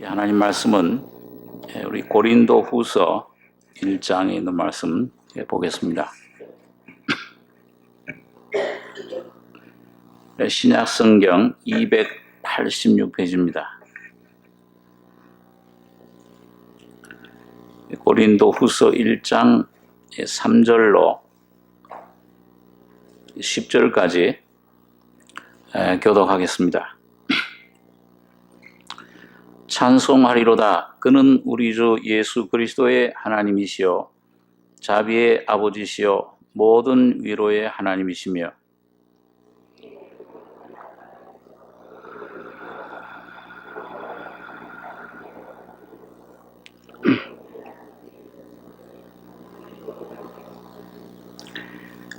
하나님 말씀은 우리 고린도 후서 1장에 있는 말씀 보겠습니다. 신약 성경 286페이지입니다. 고린도 후서 1장 3절로 10절까지 교독하겠습니다. 찬송하리로다. 그는 우리 주 예수 그리스도의 하나님이시요 자비의 아버지시요 모든 위로의 하나님이시며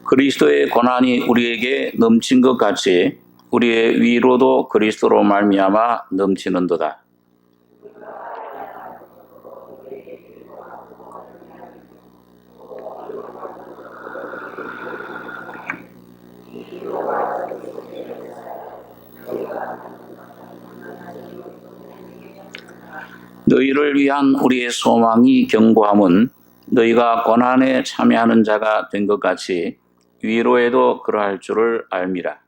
그리스도의 고난이 우리에게 넘친 것 같이 우리의 위로도 그리스도로 말미암아 넘치는도다. 너희를 위한 우리의 소망이 견고함은 너희가 고난에 참여하는 자가 된 것 같이 위로에도 그러할 줄을 알미라.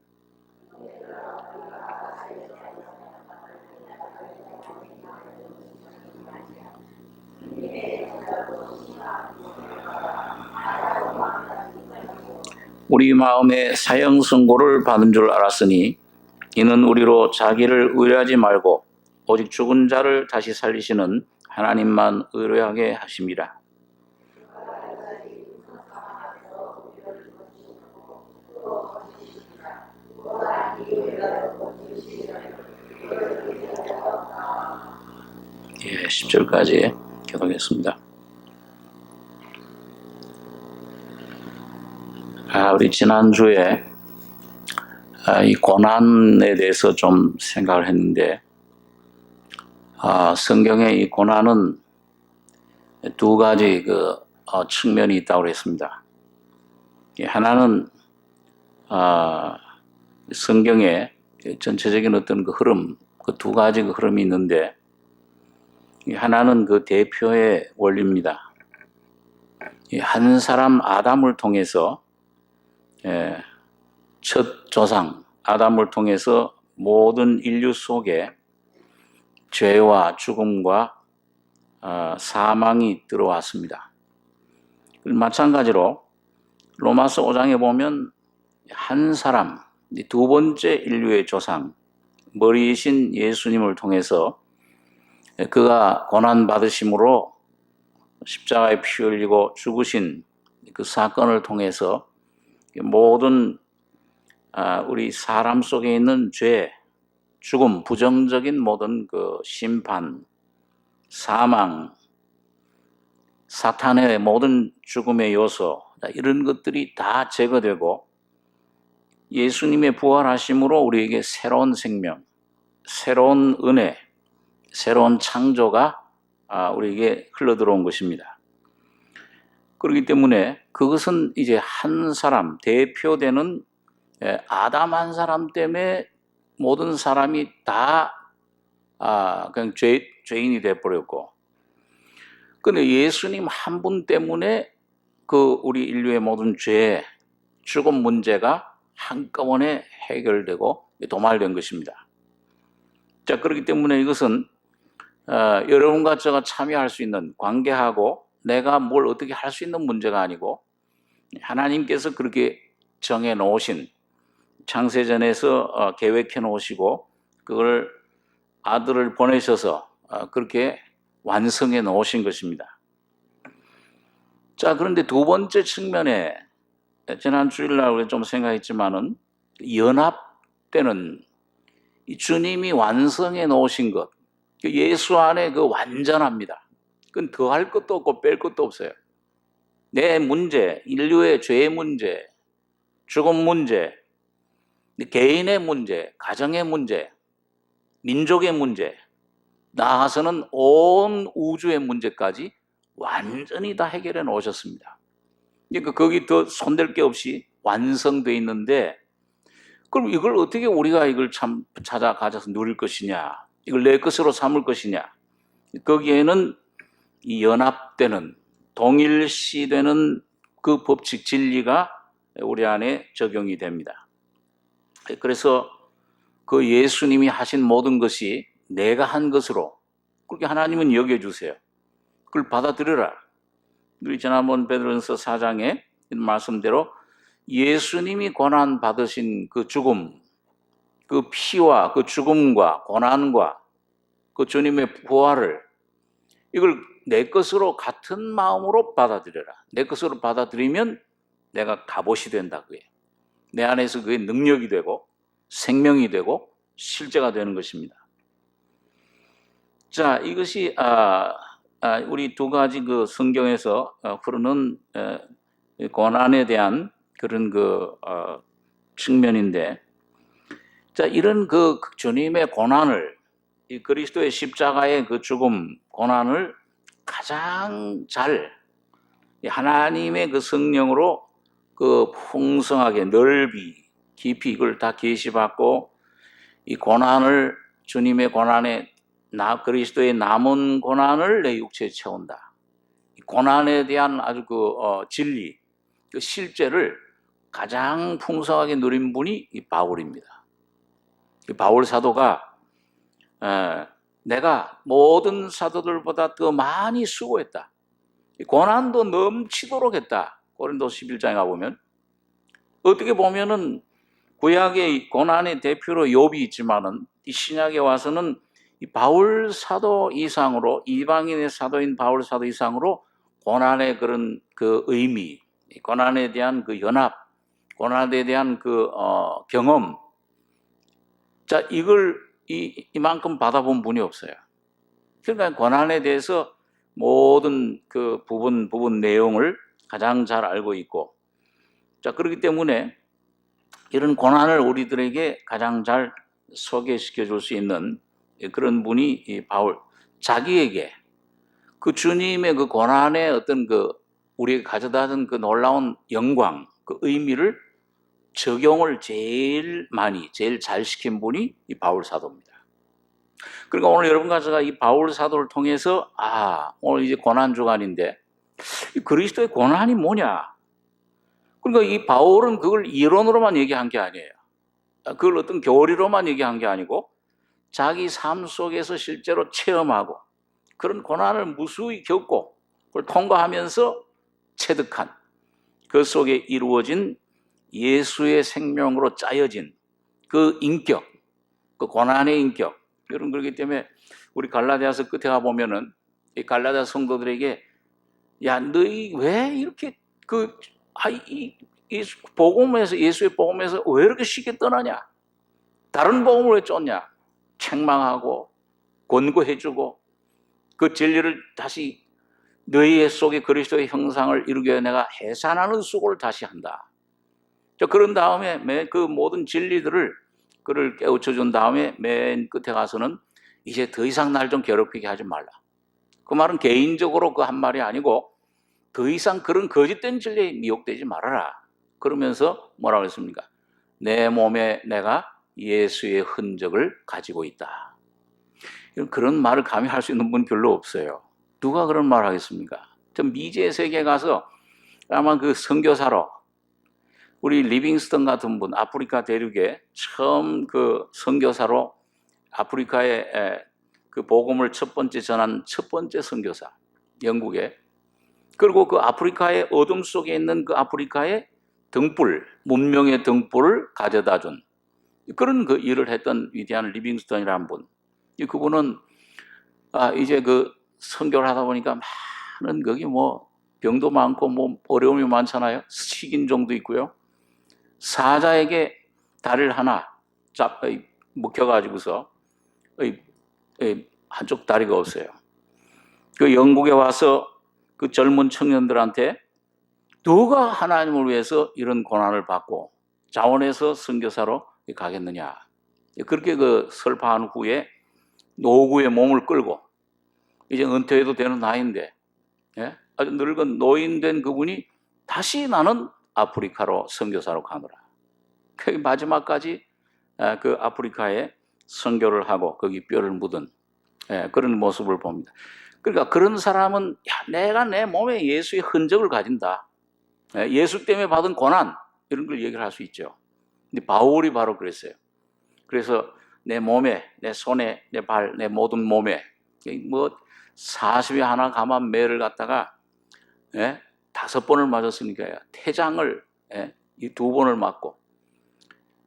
우리 마음에 사형 선고를 받은 줄 알았으니 이는 우리로 자기를 의뢰하지 말고 오직 죽은 자를 다시 살리시는 하나님만 의뢰하게 하심이라. 예, 10절까지 교독했습니다. 우리 지난주에 이 고난에 대해서 좀 생각을 했는데 성경에 이 고난은 두 가지 측면이 있다고 했습니다. 하나는 성경에 전체적인 어떤 그 흐름, 그 두 가지 그 흐름이 있는데 하나는 그 대표의 원리입니다. 한 사람 아담을 통해서 첫 조상 아담을 통해서 모든 인류 속에 죄와 죽음과 사망이 들어왔습니다. 마찬가지로 로마서 5장에 보면 한 사람, 두 번째 인류의 조상, 머리이신 예수님을 통해서 그가 고난받으심으로 십자가에 피 흘리고 죽으신 그 사건을 통해서 모든 우리 사람 속에 있는 죄, 죽음, 부정적인 모든 그 심판, 사망, 사탄의 모든 죽음의 요소, 이런 것들이 다 제거되고 예수님의 부활하심으로 우리에게 새로운 생명, 새로운 은혜, 새로운 창조가 우리에게 흘러들어온 것입니다. 그렇기 때문에 그것은 이제 한 사람, 대표되는 아담 한 사람 때문에 모든 사람이 다 그냥 죄인이 되어버렸고, 근데 예수님 한 분 때문에 그 우리 인류의 모든 죄, 죽음 문제가 한꺼번에 해결되고 도말된 것입니다. 자, 그렇기 때문에 이것은 여러분과 제가 참여할 수 있는, 관계하고 내가 뭘 어떻게 할 수 있는 문제가 아니고 하나님께서 그렇게 정해 놓으신, 창세전에서 계획해 놓으시고 그걸 아들을 보내셔서 그렇게 완성해 놓으신 것입니다. 자, 그런데 두 번째 측면에 지난 주일날 우리 좀 생각했지만은 연합되는 이 주님이 완성해 놓으신 것, 예수 안에 그 완전합니다. 그건 더할 것도 없고 뺄 것도 없어요. 내 문제, 인류의 죄의 문제, 죽음 문제, 개인의 문제, 가정의 문제, 민족의 문제, 나아가서는 온 우주의 문제까지 완전히 다 해결해 놓으셨습니다. 그러니까 거기 더 손댈 게 없이 완성되어 있는데, 그럼 이걸 어떻게 우리가 이걸 참 찾아 가져서 누릴 것이냐, 이걸 내 것으로 삼을 것이냐, 거기에는 이 연합되는, 동일시되는 그 법칙 진리가 우리 안에 적용이 됩니다. 그래서 그 예수님이 하신 모든 것이 내가 한 것으로 그렇게 하나님은 여겨주세요. 그걸 받아들여라. 우리 지난번 베드로전서 4장에 말씀대로 예수님이 고난 받으신 그 죽음, 그 피와 그 죽음과 고난과 그 주님의 부활을 이걸 내 것으로 같은 마음으로 받아들여라. 내 것으로 받아들이면 내가 갑옷이 된다. 그게 내 안에서 그게 능력이 되고 생명이 되고 실제가 되는 것입니다. 자, 이것이 우리 두 가지 그 성경에서 흐르는 고난에 대한 그런 그 측면인데, 자, 이런 그 주님의 고난을, 이 그리스도의 십자가의 그 죽음, 고난을 가장 잘 하나님의 그 성령으로 그 풍성하게 넓이 깊이 이걸 다 계시받고 이 고난을, 주님의 고난에 그리스도의 남은 고난을 내 육체에 채운다. 이 고난에 대한 아주 그 진리, 그 실제를 가장 풍성하게 누린 분이 이 바울입니다. 이 바울 사도가 내가 모든 사도들보다 더 많이 수고했다. 이 고난도 넘치도록 했다. 고린도서 11장에 가보면 어떻게 보면은 구약의 고난의 대표로 욥이 있지만은 이 신약에 와서는 이 바울 사도 이상으로, 이방인의 사도인 바울 사도 이상으로 고난의 그런 그 의미, 고난에 대한 그 연합, 고난에 대한 그 경험, 자, 이걸 이만큼 받아본 분이 없어요. 그러니까 고난에 대해서 모든 그 부분 내용을 가장 잘 알고 있고, 자, 그렇기 때문에 이런 고난을 우리들에게 가장 잘 소개시켜 줄 수 있는 그런 분이 이 바울, 자기에게 그 주님의 그 고난의 어떤 그 우리가 가져다준 그 놀라운 영광, 그 의미를 적용을 제일 잘 시킨 분이 이 바울 사도입니다. 그러니까 오늘 여러분과 제가 이 바울 사도를 통해서 오늘 이제 고난 주간인데 그리스도의 고난이 뭐냐? 그러니까 이 바울은 그걸 이론으로만 얘기한 게 아니에요. 그걸 어떤 교리로만 얘기한 게 아니고 자기 삶 속에서 실제로 체험하고 그런 고난을 무수히 겪고 그걸 통과하면서 체득한 그 속에 이루어진 예수의 생명으로 짜여진 그 인격, 그 고난의 인격. 여러분, 그렇기 때문에 우리 갈라디아서 끝에 가보면은 이 갈라디아 성도들에게 야, 너희 왜 이렇게 이 복음에서, 예수의 복음에서 왜 이렇게 쉽게 떠나냐? 다른 복음을 왜 쫓냐? 책망하고 권고해주고 그 진리를 다시 너희 속에 그리스도의 형상을 이루기 위해 내가 해산하는 수고를 다시 한다. 그런 다음에 그 모든 진리들을 그를 깨우쳐준 다음에 맨 끝에 가서는 이제 더 이상 날 좀 괴롭히게 하지 말라. 그 말은 개인적으로 그 한 말이 아니고 더 이상 그런 거짓된 진리에 미혹되지 말아라. 그러면서 뭐라고 했습니까? 내 몸에 내가 예수의 흔적을 가지고 있다. 그런 말을 감히 할 수 있는 분 별로 없어요. 누가 그런 말을 하겠습니까? 저 미지의 세계에 가서 아마 그 선교사로 우리 리빙스턴 같은 분, 아프리카 대륙에 처음 그 선교사로 아프리카에 그 복음을 첫 번째 전한 첫 번째 선교사, 영국에. 그리고 그 아프리카의 어둠 속에 있는 그 아프리카의 등불, 문명의 등불을 가져다 준 그런 그 일을 했던 위대한 리빙스턴이라는 분. 그분은 이제 그 선교를 하다 보니까 많은 거기 뭐 병도 많고 뭐 어려움이 많잖아요. 식인종도 있고요. 사자에게 다리를 하나 묶여가지고서 한쪽 다리가 없어요. 그 영국에 와서 그 젊은 청년들한테 누가 하나님을 위해서 이런 고난을 받고 자원해서 선교사로 가겠느냐. 그렇게 그 설파한 후에 노구의 몸을 끌고 이제 은퇴해도 되는 나이인데 아주 늙은 노인된 그분이 다시 나는 아프리카로 선교사로 가노라. 그 마지막까지 그 아프리카에 선교를 하고 거기 뼈를 묻은 그런 모습을 봅니다. 그러니까 그런 사람은 내가 내 몸에 예수의 흔적을 가진다. 예수 때문에 받은 고난 이런 걸 얘기를 할 수 있죠. 근데 바울이 바로 그랬어요. 그래서 내 몸에, 내 손에, 내 발, 내 모든 몸에 뭐 40에 하나 감한 매를 갖다가 5번을 맞았으니까 태장을 이 2번을 맞고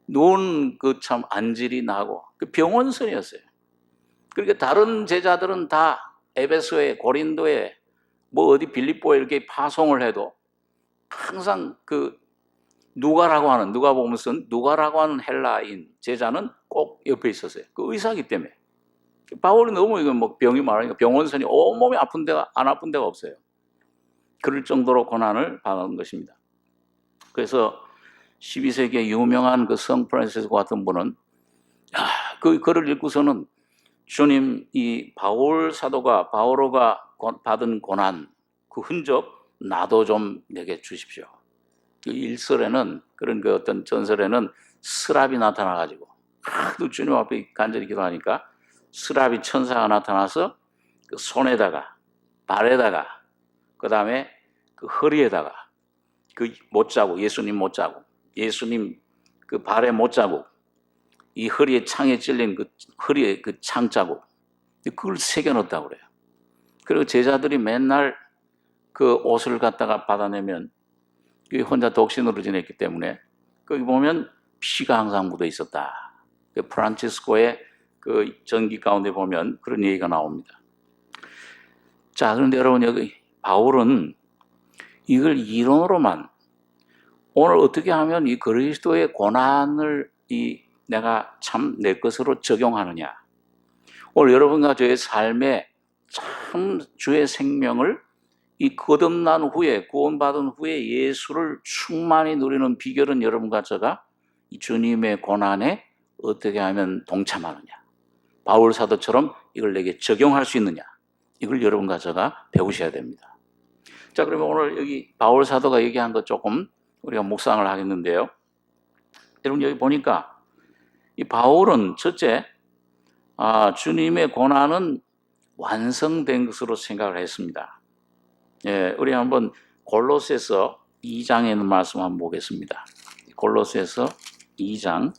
눈 그 참 안질이 나고 그 병원선이었어요. 그러니까 다른 제자들은 다 에베소에 고린도에 뭐 어디 빌립보에 이렇게 파송을 해도 항상 그 누가라고 하는 누가라고 하는 헬라인 제자는 꼭 옆에 있었어요. 그 의사기 때문에. 바울이 너무 이건 뭐 병이 많으니까 병원선이 온몸이 아픈 데가 안 아픈 데가 없어요. 그럴 정도로 고난을 받은 것입니다. 그래서 12세기에 유명한 그 성 프란시스 같은 분은 그 글을 읽고서는 주님 이 바울 사도가 바오로가 받은 고난 그 흔적 나도 좀 내게 주십시오. 그 일설에는 그런 그 어떤 전설에는 스랍이 나타나가지고 하도 주님 앞에 간절히 기도하니까 스랍이 천사가 나타나서 그 손에다가 발에다가 그 다음에 그 허리에다가 그 못자국 예수님 못자국 예수님 그 발에 못자국 이 허리에 창에 찔린 그 허리에 그 창자국 그걸 새겨넣었다고 그래요. 그리고 제자들이 맨날 그 옷을 갖다가 받아내면 혼자 독신으로 지냈기 때문에 거기 보면 피가 항상 묻어 있었다. 프란치스코의 그 전기 가운데 보면 그런 얘기가 나옵니다. 자, 그런데 여러분 여기 바울은 이걸 이론으로만 오늘 어떻게 하면 이 그리스도의 고난을 내가 참 내 것으로 적용하느냐. 오늘 여러분과 저의 삶에 참 주의 생명을 이 거듭난 후에 구원받은 후에 예수를 충만히 누리는 비결은 여러분과 제가 이 주님의 고난에 어떻게 하면 동참하느냐. 바울 사도처럼 이걸 내게 적용할 수 있느냐. 이걸 여러분과 제가 배우셔야 됩니다. 자, 그러면 오늘 여기 바울 사도가 얘기한 것 조금 우리가 묵상을 하겠는데요. 여러분 여기 보니까 이 바울은 첫째 주님의 고난은 완성된 것으로 생각을 했습니다. 우리 한번 골로새서 2장에 있는 말씀 한번 보겠습니다. 골로새서 2장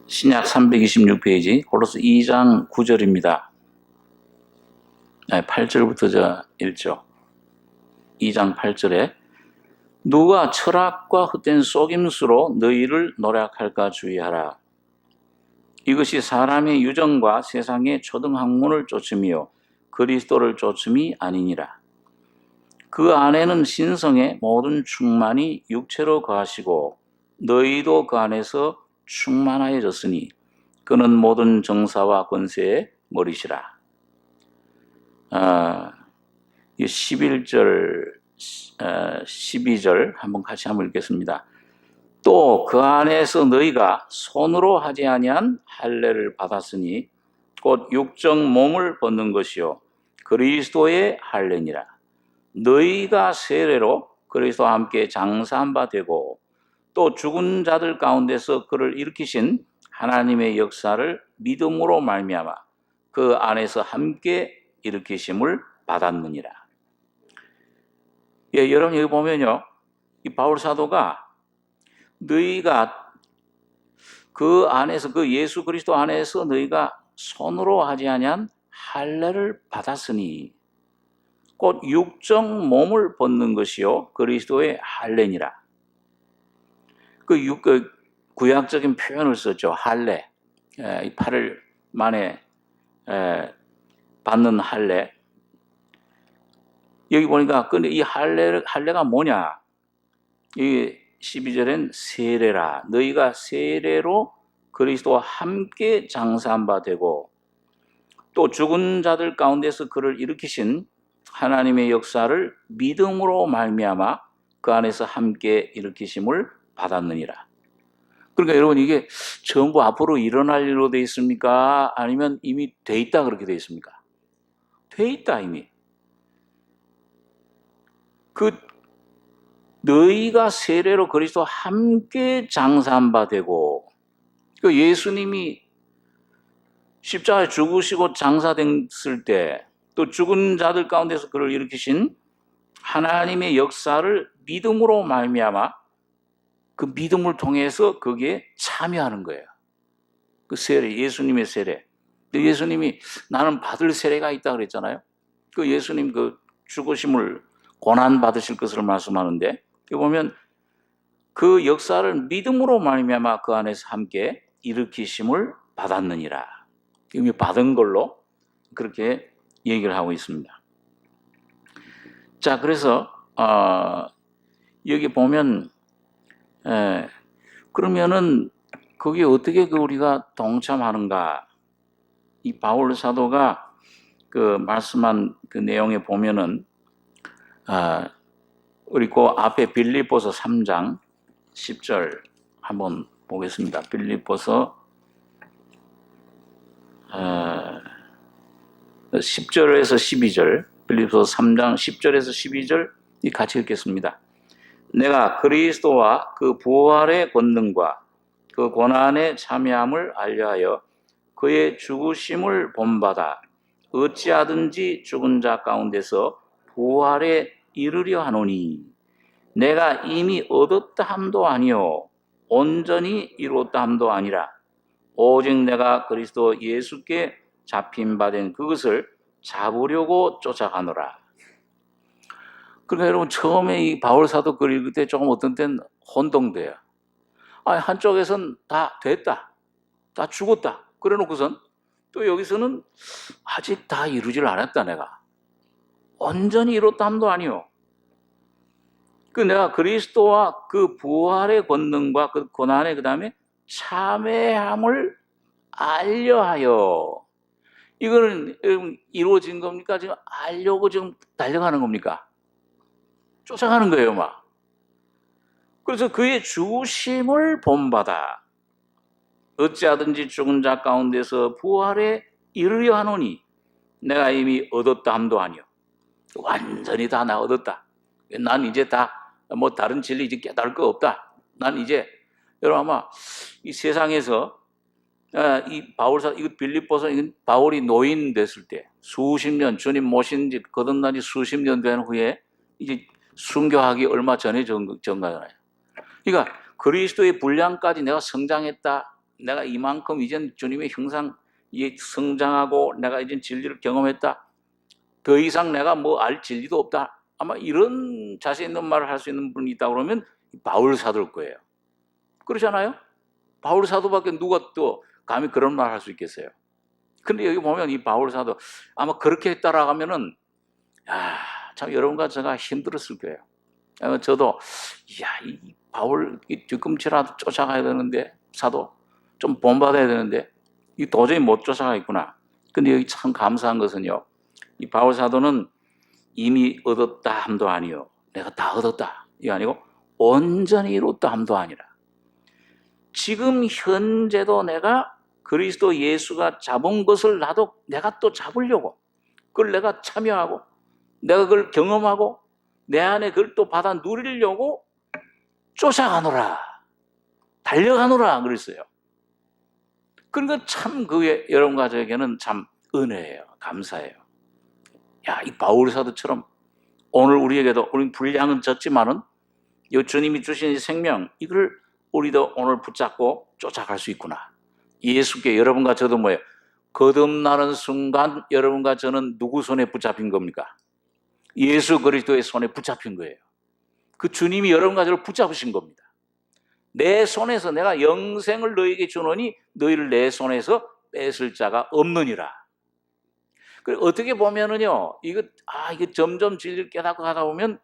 신약 326페이지 골로새 2장 9절입니다. 8절부터 저 읽죠. 2장 8절에 누가 철학과 헛된 속임수로 너희를 노략할까 주의하라. 이것이 사람의 유정과 세상의 초등학문을 쫓음이요 그리스도를 쫓음이 아니니라. 그 안에는 신성의 모든 충만이 육체로 거하시고 너희도 그 안에서 충만하여졌으니 그는 모든 정사와 권세의 머리시라. 11절 12절 한번 같이 한번 읽겠습니다. 또 그 안에서 너희가 손으로 하지 아니한 할례를 받았으니 곧 육적 몸을 벗는 것이요 그리스도의 할례니라. 너희가 세례로 그리스도와 함께 장사한 바 되고 또 죽은 자들 가운데서 그를 일으키신 하나님의 역사를 믿음으로 말미암아 그 안에서 함께 일으키심을 받았느니라. 여러분 여기 보면요, 이 바울 사도가 너희가 그 안에서 그 예수 그리스도 안에서 너희가 손으로 하지 아니한 할례를 받았으니 곧 육적 몸을 벗는 것이요 그리스도의 할례니라. 그 구약적인 표현을 썼죠. 할례, 이 팔을 만에 받는 할례. 여기 보니까 근데 이 할례가 뭐냐? 이 12절엔 세례라. 너희가 세례로 그리스도와 함께 장사한 바 되고 또 죽은 자들 가운데서 그를 일으키신 하나님의 역사를 믿음으로 말미암아 그 안에서 함께 일으키심을 받았느니라. 그러니까 여러분 이게 전부 앞으로 일어날 일로 돼 있습니까? 아니면 이미 돼 있다 그렇게 돼 있습니까? 돼 있다 이미. 너희가 세례로 그리스도와 함께 장사한 바 되고, 그 예수님이 십자가에 죽으시고 장사됐을 때 또 죽은 자들 가운데서 그를 일으키신 하나님의 역사를 믿음으로 말미암아 그 믿음을 통해서 거기에 참여하는 거예요. 그 세례, 예수님의 세례. 예수님이 나는 받을 세례가 있다 그랬잖아요. 그 예수님 그 죽으심을 고난 받으실 것을 말씀하는데, 여기 보면 그 역사를 믿음으로 말미암아 그 안에서 함께 일으키심을 받았느니라. 이미 받은 걸로 그렇게 얘기를 하고 있습니다. 자, 그래서 여기 보면 그러면은 거기에 어떻게 우리가 동참하는가? 이 바울 사도가 그 말씀한 그 내용에 보면은 우리 그 앞에 빌립보서 3장 10절 한번 보겠습니다. 빌립보서 10절에서 12절, 빌립보서 3장 10절에서 12절 같이 읽겠습니다. 내가 그리스도와 그 부활의 권능과 그 고난에 참여함을 알려하여 그의 죽으심을 본받아 어찌하든지 죽은 자 가운데서 부활에 이르려 하노니 내가 이미 얻었다 함도 아니요 온전히 이루었다 함도 아니라 오직 내가 그리스도 예수께 잡힌 바 된 그것을 잡으려고 쫓아가노라. 그러니까 여러분 처음에 이 바울 사도 글 읽을 때 조금 어떤 때는 혼동돼요. 한쪽에선 다 됐다, 다 죽었다. 그래놓고선 또 여기서는 아직 다 이루질 않았다. 내가 온전히 이뤘다 함도 아니요. 그 내가 그리스도와 그 부활의 권능과 그 고난의 그 다음에 참회함을 알려하여. 이거는 이루어진 겁니까? 지금 알려고 지금 달려가는 겁니까? 쫓아가는 거예요, 막. 그래서 그의 죽으심을 본받아 어찌하든지 죽은 자 가운데서 부활에 이르려 하노니 내가 이미 얻었다 함도 아니요. 완전히 다 나 얻었다. 난 이제 다 뭐 다른 진리 이제 깨달을 거 없다. 난 이제 여러분 아마 이 세상에서 이 바울사 이거 빌립보서 이건 바울이 노인 됐을 때 수십 년 주님 모신 지 거듭난 지 수십 년 된 후에 이제 순교하기 얼마 전에 전가잖아요. 그러니까 그리스도의 분량까지 내가 성장했다. 내가 이만큼 이젠 주님의 형상 성장하고 내가 이제 진리를 경험했다. 더 이상 내가 뭐 알 진리도 없다. 아마 이런 자신 있는 말을 할 수 있는 분이 있다 그러면 바울 사도일 거예요. 그렇잖아요? 바울 사도밖에 누가 또 감히 그런 말 할 수 있겠어요? 근데 여기 보면 이 바울 사도 아마 그렇게 따라가면은 참 여러분과 제가 힘들었을 거예요. 저도 이 바울 뒤꿈치라도 쫓아가야 되는데 사도 좀 본받아야 되는데 이 도저히 못 쫓아가겠구나. 근데 여기 참 감사한 것은요. 이 바울 사도는 이미 얻었다 함도 아니요. 내가 다 얻었다. 이게 아니고 온전히 이뤘다 함도 아니라. 지금 현재도 내가 그리스도 예수가 잡은 것을 내가 또 잡으려고 그걸 내가 참여하고 내가 그걸 경험하고 내 안에 그걸 또 받아 누리려고 쫓아가노라. 달려가노라 그랬어요. 그러니까 참 그게 여러분과 저에게는 참 은혜예요. 감사해요. 이 바울 사도처럼 오늘 우리에게도 우리 분량은 적지만은 이 주님이 주신 이 생명 이걸 우리도 오늘 붙잡고 쫓아갈 수 있구나. 예수께 여러분과 저도 뭐예요? 거듭나는 순간 여러분과 저는 누구 손에 붙잡힌 겁니까? 예수 그리스도의 손에 붙잡힌 거예요. 그 주님이 여러분과 저를 붙잡으신 겁니다. 내 손에서 내가 영생을 너희에게 주노니 너희를 내 손에서 뺏을 자가 없느니라. 어떻게 보면은요, 이게 점점 진리를 깨닫고 가다 보면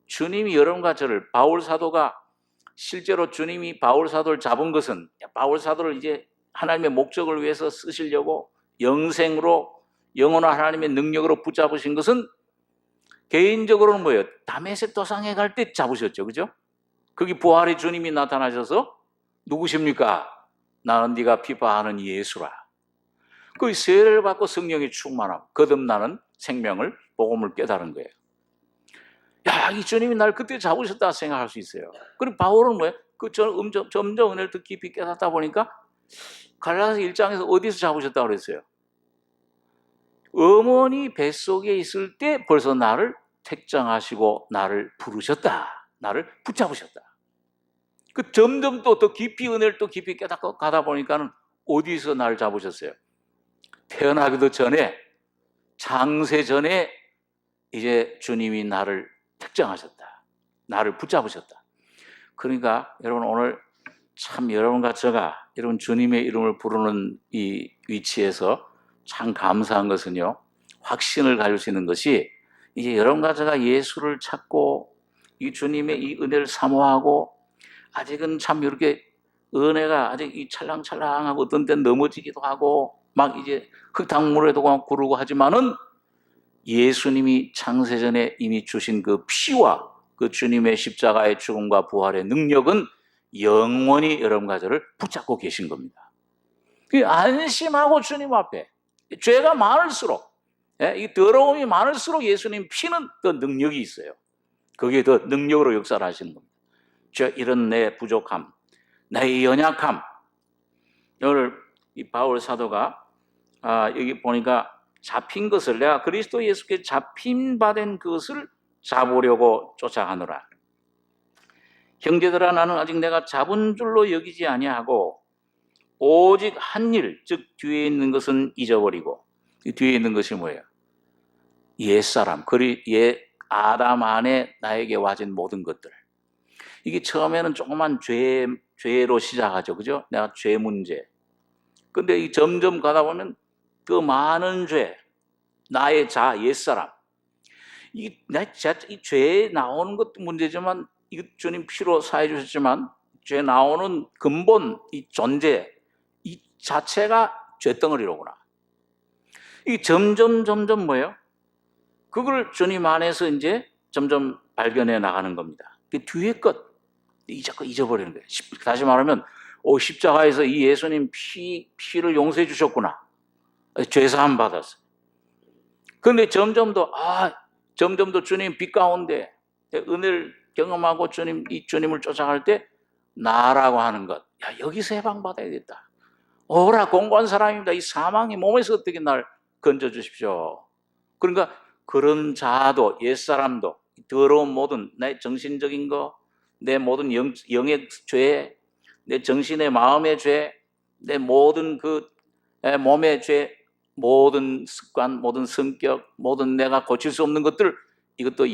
주님이 여러분과 저를 바울 사도가 실제로 주님이 바울 사도를 잡은 것은 바울 사도를 이제 하나님의 목적을 위해서 쓰시려고 영생으로 영원한 하나님의 능력으로 붙잡으신 것은 개인적으로는 뭐예요? 다메섹 도상에 갈 때 잡으셨죠, 그죠? 거기 부활의 주님이 나타나셔서 누구십니까? 나는 네가 피파하는 예수라. 그 세례를 받고 성령이 충만함, 거듭나는 생명을 복음을 깨달은 거예요. 야, 이 주님이 날 그때 잡으셨다 생각할 수 있어요. 그리고 바울은 뭐예요? 점점 은혜를 더 깊이 깨닫다 보니까 갈라디아서 1장에서 어디서 잡으셨다고 그랬어요? 어머니 뱃속에 있을 때 벌써 나를 택정하시고 나를 부르셨다. 나를 붙잡으셨다. 그 점점 또 더 깊이 은혜를 또 깊이 깨닫고 가다 보니까는 어디서 나를 잡으셨어요? 태어나기도 전에, 창세 전에 이제 주님이 나를 택정하셨다. 나를 붙잡으셨다. 그러니까 여러분 오늘 참 여러분과 제가 여러분 주님의 이름을 부르는 이 위치에서 참 감사한 것은요, 확신을 가질 수 있는 것이 이제 여러분과 제가 예수를 찾고 이 주님의 이 은혜를 사모하고 아직은 참 이렇게 은혜가 아직 이 찰랑찰랑하고 어떤 때는 넘어지기도 하고 막 이제 흙탕물에도 구르고 하지만은 예수님이 창세전에 이미 주신 그 피와 그 주님의 십자가의 죽음과 부활의 능력은 영원히 여러분과 저를 붙잡고 계신 겁니다. 안심하고 주님 앞에 죄가 많을수록 이 더러움이 많을수록 예수님 피는 더 능력이 있어요. 그게 더 능력으로 역사를 하시는 겁니다. 이런 내 부족함, 나의 연약함, 오늘 이 바울 사도가 여기 보니까 잡힌 것을 내가 그리스도 예수께 잡힌 바 된 그것을 잡으려고 쫓아가노라. 형제들아, 나는 아직 내가 잡은 줄로 여기지 아니하고 오직 한 일, 즉 뒤에 있는 것은 잊어버리고, 이 뒤에 있는 것이 뭐예요? 옛사람, 아담 안에 나에게 와진 모든 것들. 이게 처음에는 조그만 죄로 시작하죠, 그죠? 내가 죄 문제. 근데 점점 가다 보면 그 많은 죄, 나의 옛사람. 이 죄에 나오는 것도 문제지만, 이 주님 피로 사해 주셨지만, 죄 나오는 근본, 이 존재, 이 자체가 죄덩어리로구나. 이 점점 뭐예요? 그걸 주님 안에서 이제 점점 발견해 나가는 겁니다. 그 뒤에 것, 자꾸 잊어버리는 거예요. 다시 말하면, 십자가에서 이 예수님 피를 용서해 주셨구나. 죄사함 받았어요. 그런데 점점 더 주님 빛 가운데 은혜를 경험하고 이 주님을 쫓아갈 때 나라고 하는 것. 야, 여기서 해방받아야겠다. 오라, 공고한 사람입니다. 이 사망이 몸에서 어떻게 날 건져주십시오. 그러니까 그런 자도, 옛사람도, 더러운 모든 내 정신적인 거, 내 모든 영의 죄, 내 정신의 마음의 죄, 내 모든 그 몸의 죄, 모든 습관, 모든 성격, 모든 내가 고칠 수 없는 것들, 이것도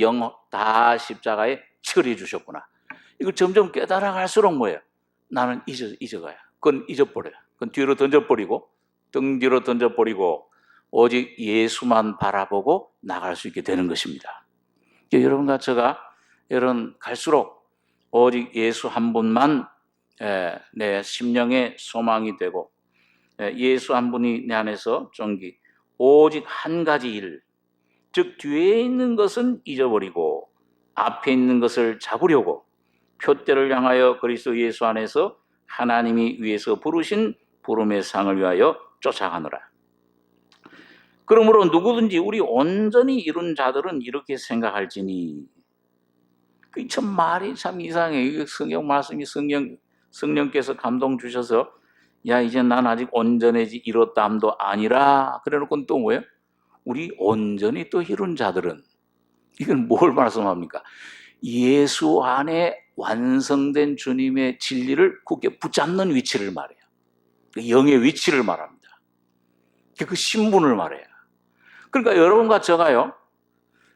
다 십자가에 처리해 주셨구나. 이걸 점점 깨달아 갈수록 뭐예요? 나는 잊어가요. 그건 잊어버려요. 그건 뒤로 던져버리고, 등 뒤로 던져버리고, 오직 예수만 바라보고 나갈 수 있게 되는 것입니다. 여러분과 제가 갈수록 오직 예수 한 분만 내 심령의 소망이 되고, 예수 한 분이 내 안에서 오직 한 가지 일, 즉 뒤에 있는 것은 잊어버리고 앞에 있는 것을 잡으려고 표대를 향하여 그리스도 예수 안에서 하나님이 위에서 부르신 부름의 상을 위하여 쫓아가노라. 그러므로 누구든지 우리 온전히 이룬 자들은 이렇게 생각할지니, 참 말이 참 이상해. 성경 말씀이 성령께서 감동 주셔서 야, 이제 난 아직 온전해지 이뤘담도 아니라 그래놓고는 또 뭐예요? 우리 온전히 또 이룬 자들은, 이건 뭘 말씀합니까? 예수 안에 완성된 주님의 진리를 굳게 붙잡는 위치를 말해요. 그 영의 위치를 말합니다. 그 신분을 말해요. 그러니까 여러분과 제가요,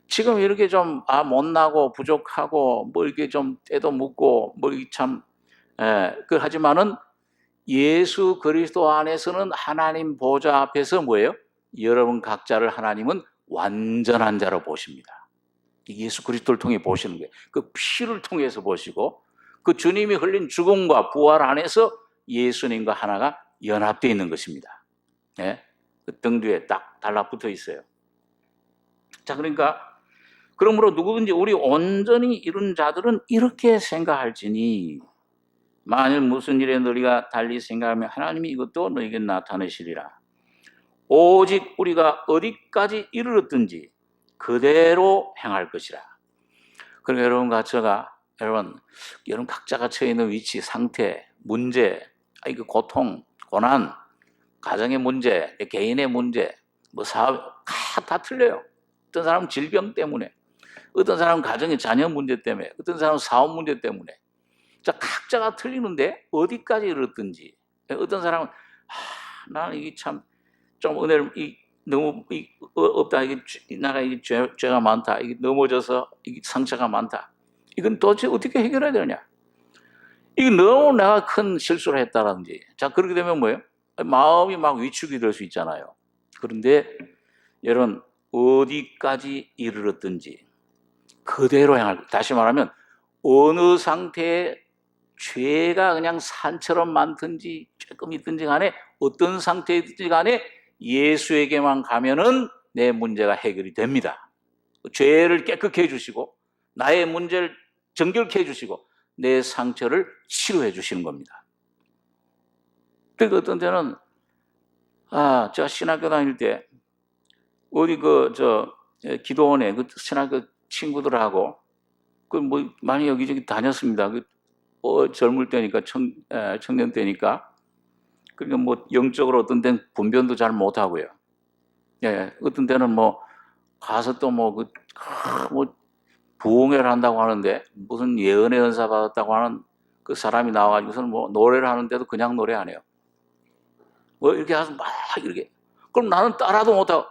지금 이렇게 좀 못나고 부족하고 뭐 이렇게 좀 때도 묻고 뭐 참 하지만은 예수 그리스도 안에서는 하나님 보좌 앞에서 뭐예요? 여러분 각자를 하나님은 완전한 자로 보십니다. 예수 그리스도를 통해 보시는 거예요. 그 피를 통해서 보시고 그 주님이 흘린 죽음과 부활 안에서 예수님과 하나가 연합되어 있는 것입니다. 그 등 뒤에 딱 달라붙어 있어요. 자, 그러니까 그러므로 누구든지 우리 온전히 이룬 자들은 이렇게 생각할지니, 만일 무슨 일에 너희가 달리 생각하면 하나님이 이것도 너희에게 나타내시리라. 오직 우리가 어디까지 이르렀든지 그대로 행할 것이라. 그러니까 여러분 각자가 처해 있는 위치, 상태, 문제, 그 고통, 고난, 가정의 문제, 개인의 문제, 뭐 사업 다 틀려요. 어떤 사람은 질병 때문에, 어떤 사람은 가정의 자녀 문제 때문에, 어떤 사람은 사업 문제 때문에. 자, 각자가 틀리는데 어디까지 이르렀든지. 어떤 사람은 나는 이게 참 좀 은혜를 너무 없다. 내가 죄가 많다. 이게 넘어져서 이게 상처가 많다. 이건 도대체 어떻게 해결해야 되느냐? 이게 너무 내가 큰 실수를 했다라든지. 자, 그렇게 되면 뭐예요? 마음이 막 위축이 될 수 있잖아요. 그런데 여러분 어디까지 이르렀든지 그대로 향할 것. 다시 말하면 어느 상태에 죄가 그냥 산처럼 많든지 조금 있든지 간에 어떤 상태에 있든지 간에 예수에게만 가면은 내 문제가 해결이 됩니다. 죄를 깨끗게 해주시고 나의 문제를 정결케 해주시고 내 상처를 치료해 주시는 겁니다. 그러니까 어떤 때는 제가 신학교 다닐 때 어디 기도원에 신학교 친구들하고 많이 여기저기 다녔습니다. 젊을 때니까 청년 때니까. 그러니까 영적으로 어떤 데는 분별도 잘 못하고요. 예, 어떤 때는 가서 또 부흥회를 한다고 하는데 무슨 예언의 은사 받았다고 하는 그 사람이 나와가지고서는 노래를 하는데도 그냥 노래 안 해요. 이렇게 해서 막 이렇게. 그럼 나는 따라도 못하고.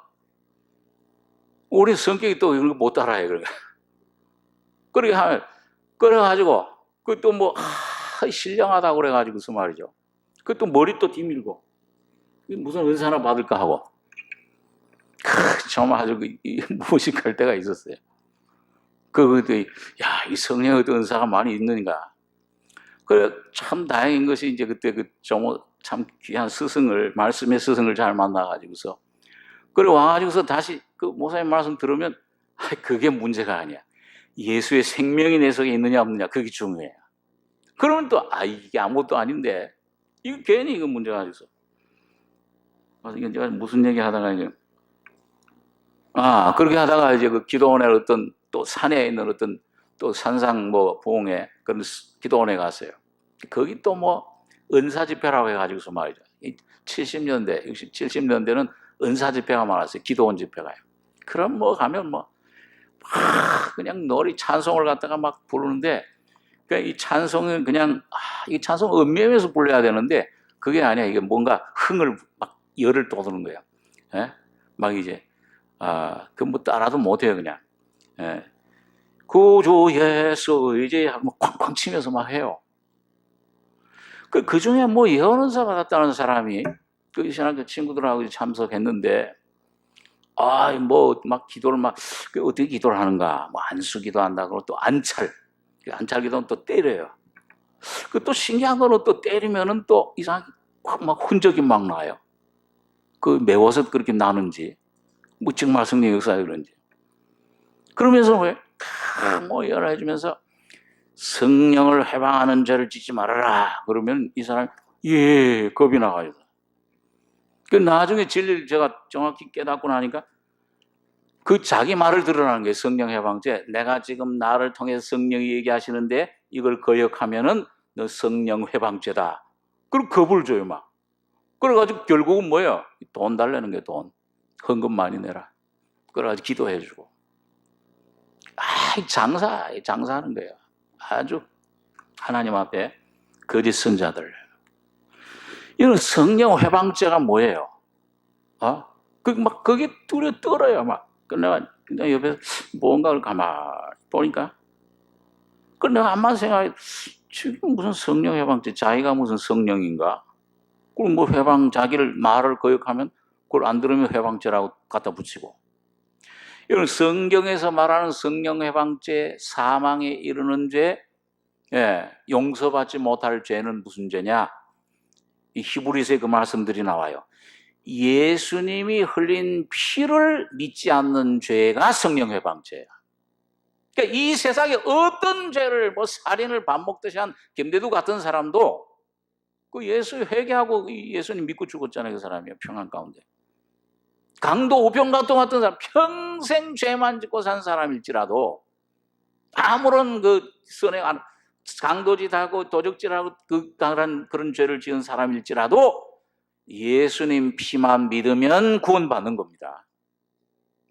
우리 성격이 또 이런 거 못 따라해. 그렇게 하면, 그래가지고, 신령하다고 그래가지고서 말이죠. 또 머리 또 뒤밀고. 무슨 은사나 받을까 하고. 정말 아주 무식할 때가 있었어요. 이 성령의 어떤 은사가 많이 있는가. 그래, 참 다행인 것이 이제 그때 참 귀한 말씀의 스승을 잘 만나가지고서. 그래, 와가지고서 다시 목사님 말씀 들으면, 그게 문제가 아니야. 예수의 생명이 내 속에 있느냐 없느냐, 그게 중요해요. 그러면 이게 아무것도 아닌데, 이거 괜히 이거 문제가 가지고서. 이건 제가 무슨 얘기 하다가 그렇게 하다가 이제 기도원에 또 산에 있는 또 산상 부흥회 그런 기도원에 갔어요. 거기 또 은사 집회라고 해가지고서 말이죠. 70년대, 60, 70년대는 은사 집회가 많았어요. 기도원 집회가요. 그럼 가면 그냥 노래 찬송을 갖다가 막 부르는데, 그러니까 이 찬송은 그냥, 이 찬송 음미하면서 불러야 되는데, 그게 아니야. 이게 뭔가 열을 돋우는 거예요. 예? 따라도 못해요, 그냥. 예. 구주 예수 이제 쾅쾅 치면서 막 해요. 그 중에 예언은사 받았다는 사람이 신학교 친구들하고 참석했는데, 기도를 어떻게 기도를 하는가. 안수 기도한다. 그러고 또 안찰 기도는 또 때려요. 또 신기한 거는 또 때리면은 또 이상하게 흔적이 막 나요. 매워서 그렇게 나는지, 정말 성령 역사에 그런지. 그러면서 여러 해주면서 성령을 해방하는 죄를 짓지 말아라. 그러면 이 사람이 겁이 나가요. 나중에 진리를 제가 정확히 깨닫고 나니까 자기 말을 들으라는 거예요. 성령 해방죄. 내가 지금 나를 통해서 성령이 얘기하시는데 이걸 거역하면은 너 성령 해방죄다. 그리고 겁을 줘요, 막. 그래가지고 결국은 뭐예요? 돈 달라는 거예요, 돈. 헌금 많이 내라. 그래가지고 기도해주고. 장사하는 거예요. 아주 하나님 앞에 거짓 선자들. 이런 성령 회방죄가 뭐예요? 그게 떨어요, 막. 내가 옆에서 뭔가를 가만히 보니까. 내가 암만 생각해, 지금 무슨 성령 회방죄, 자기가 무슨 성령인가? 그럼 자기를 말을 거역하면 그걸 안 들으면 회방죄라고 갖다 붙이고. 이런 성경에서 말하는 성령 회방죄, 사망에 이르는 죄, 용서받지 못할 죄는 무슨 죄냐? 이 히브리서에 그 말씀들이 나와요. 예수님이 흘린 피를 믿지 않는 죄가 성령 회방죄야. 그러니까 이 세상에 어떤 죄를 살인을 밥 먹듯이 한 김대두 같은 사람도 예수 회개하고 예수님 믿고 죽었잖아요. 그 사람이요. 평안 가운데. 강도 우병가도 같은 사람 평생 죄만 짓고 산 사람일지라도 아무런 그 선행 안, 강도짓하고 도적질하고 그런 죄를 지은 사람일지라도 예수님 피만 믿으면 구원받는 겁니다.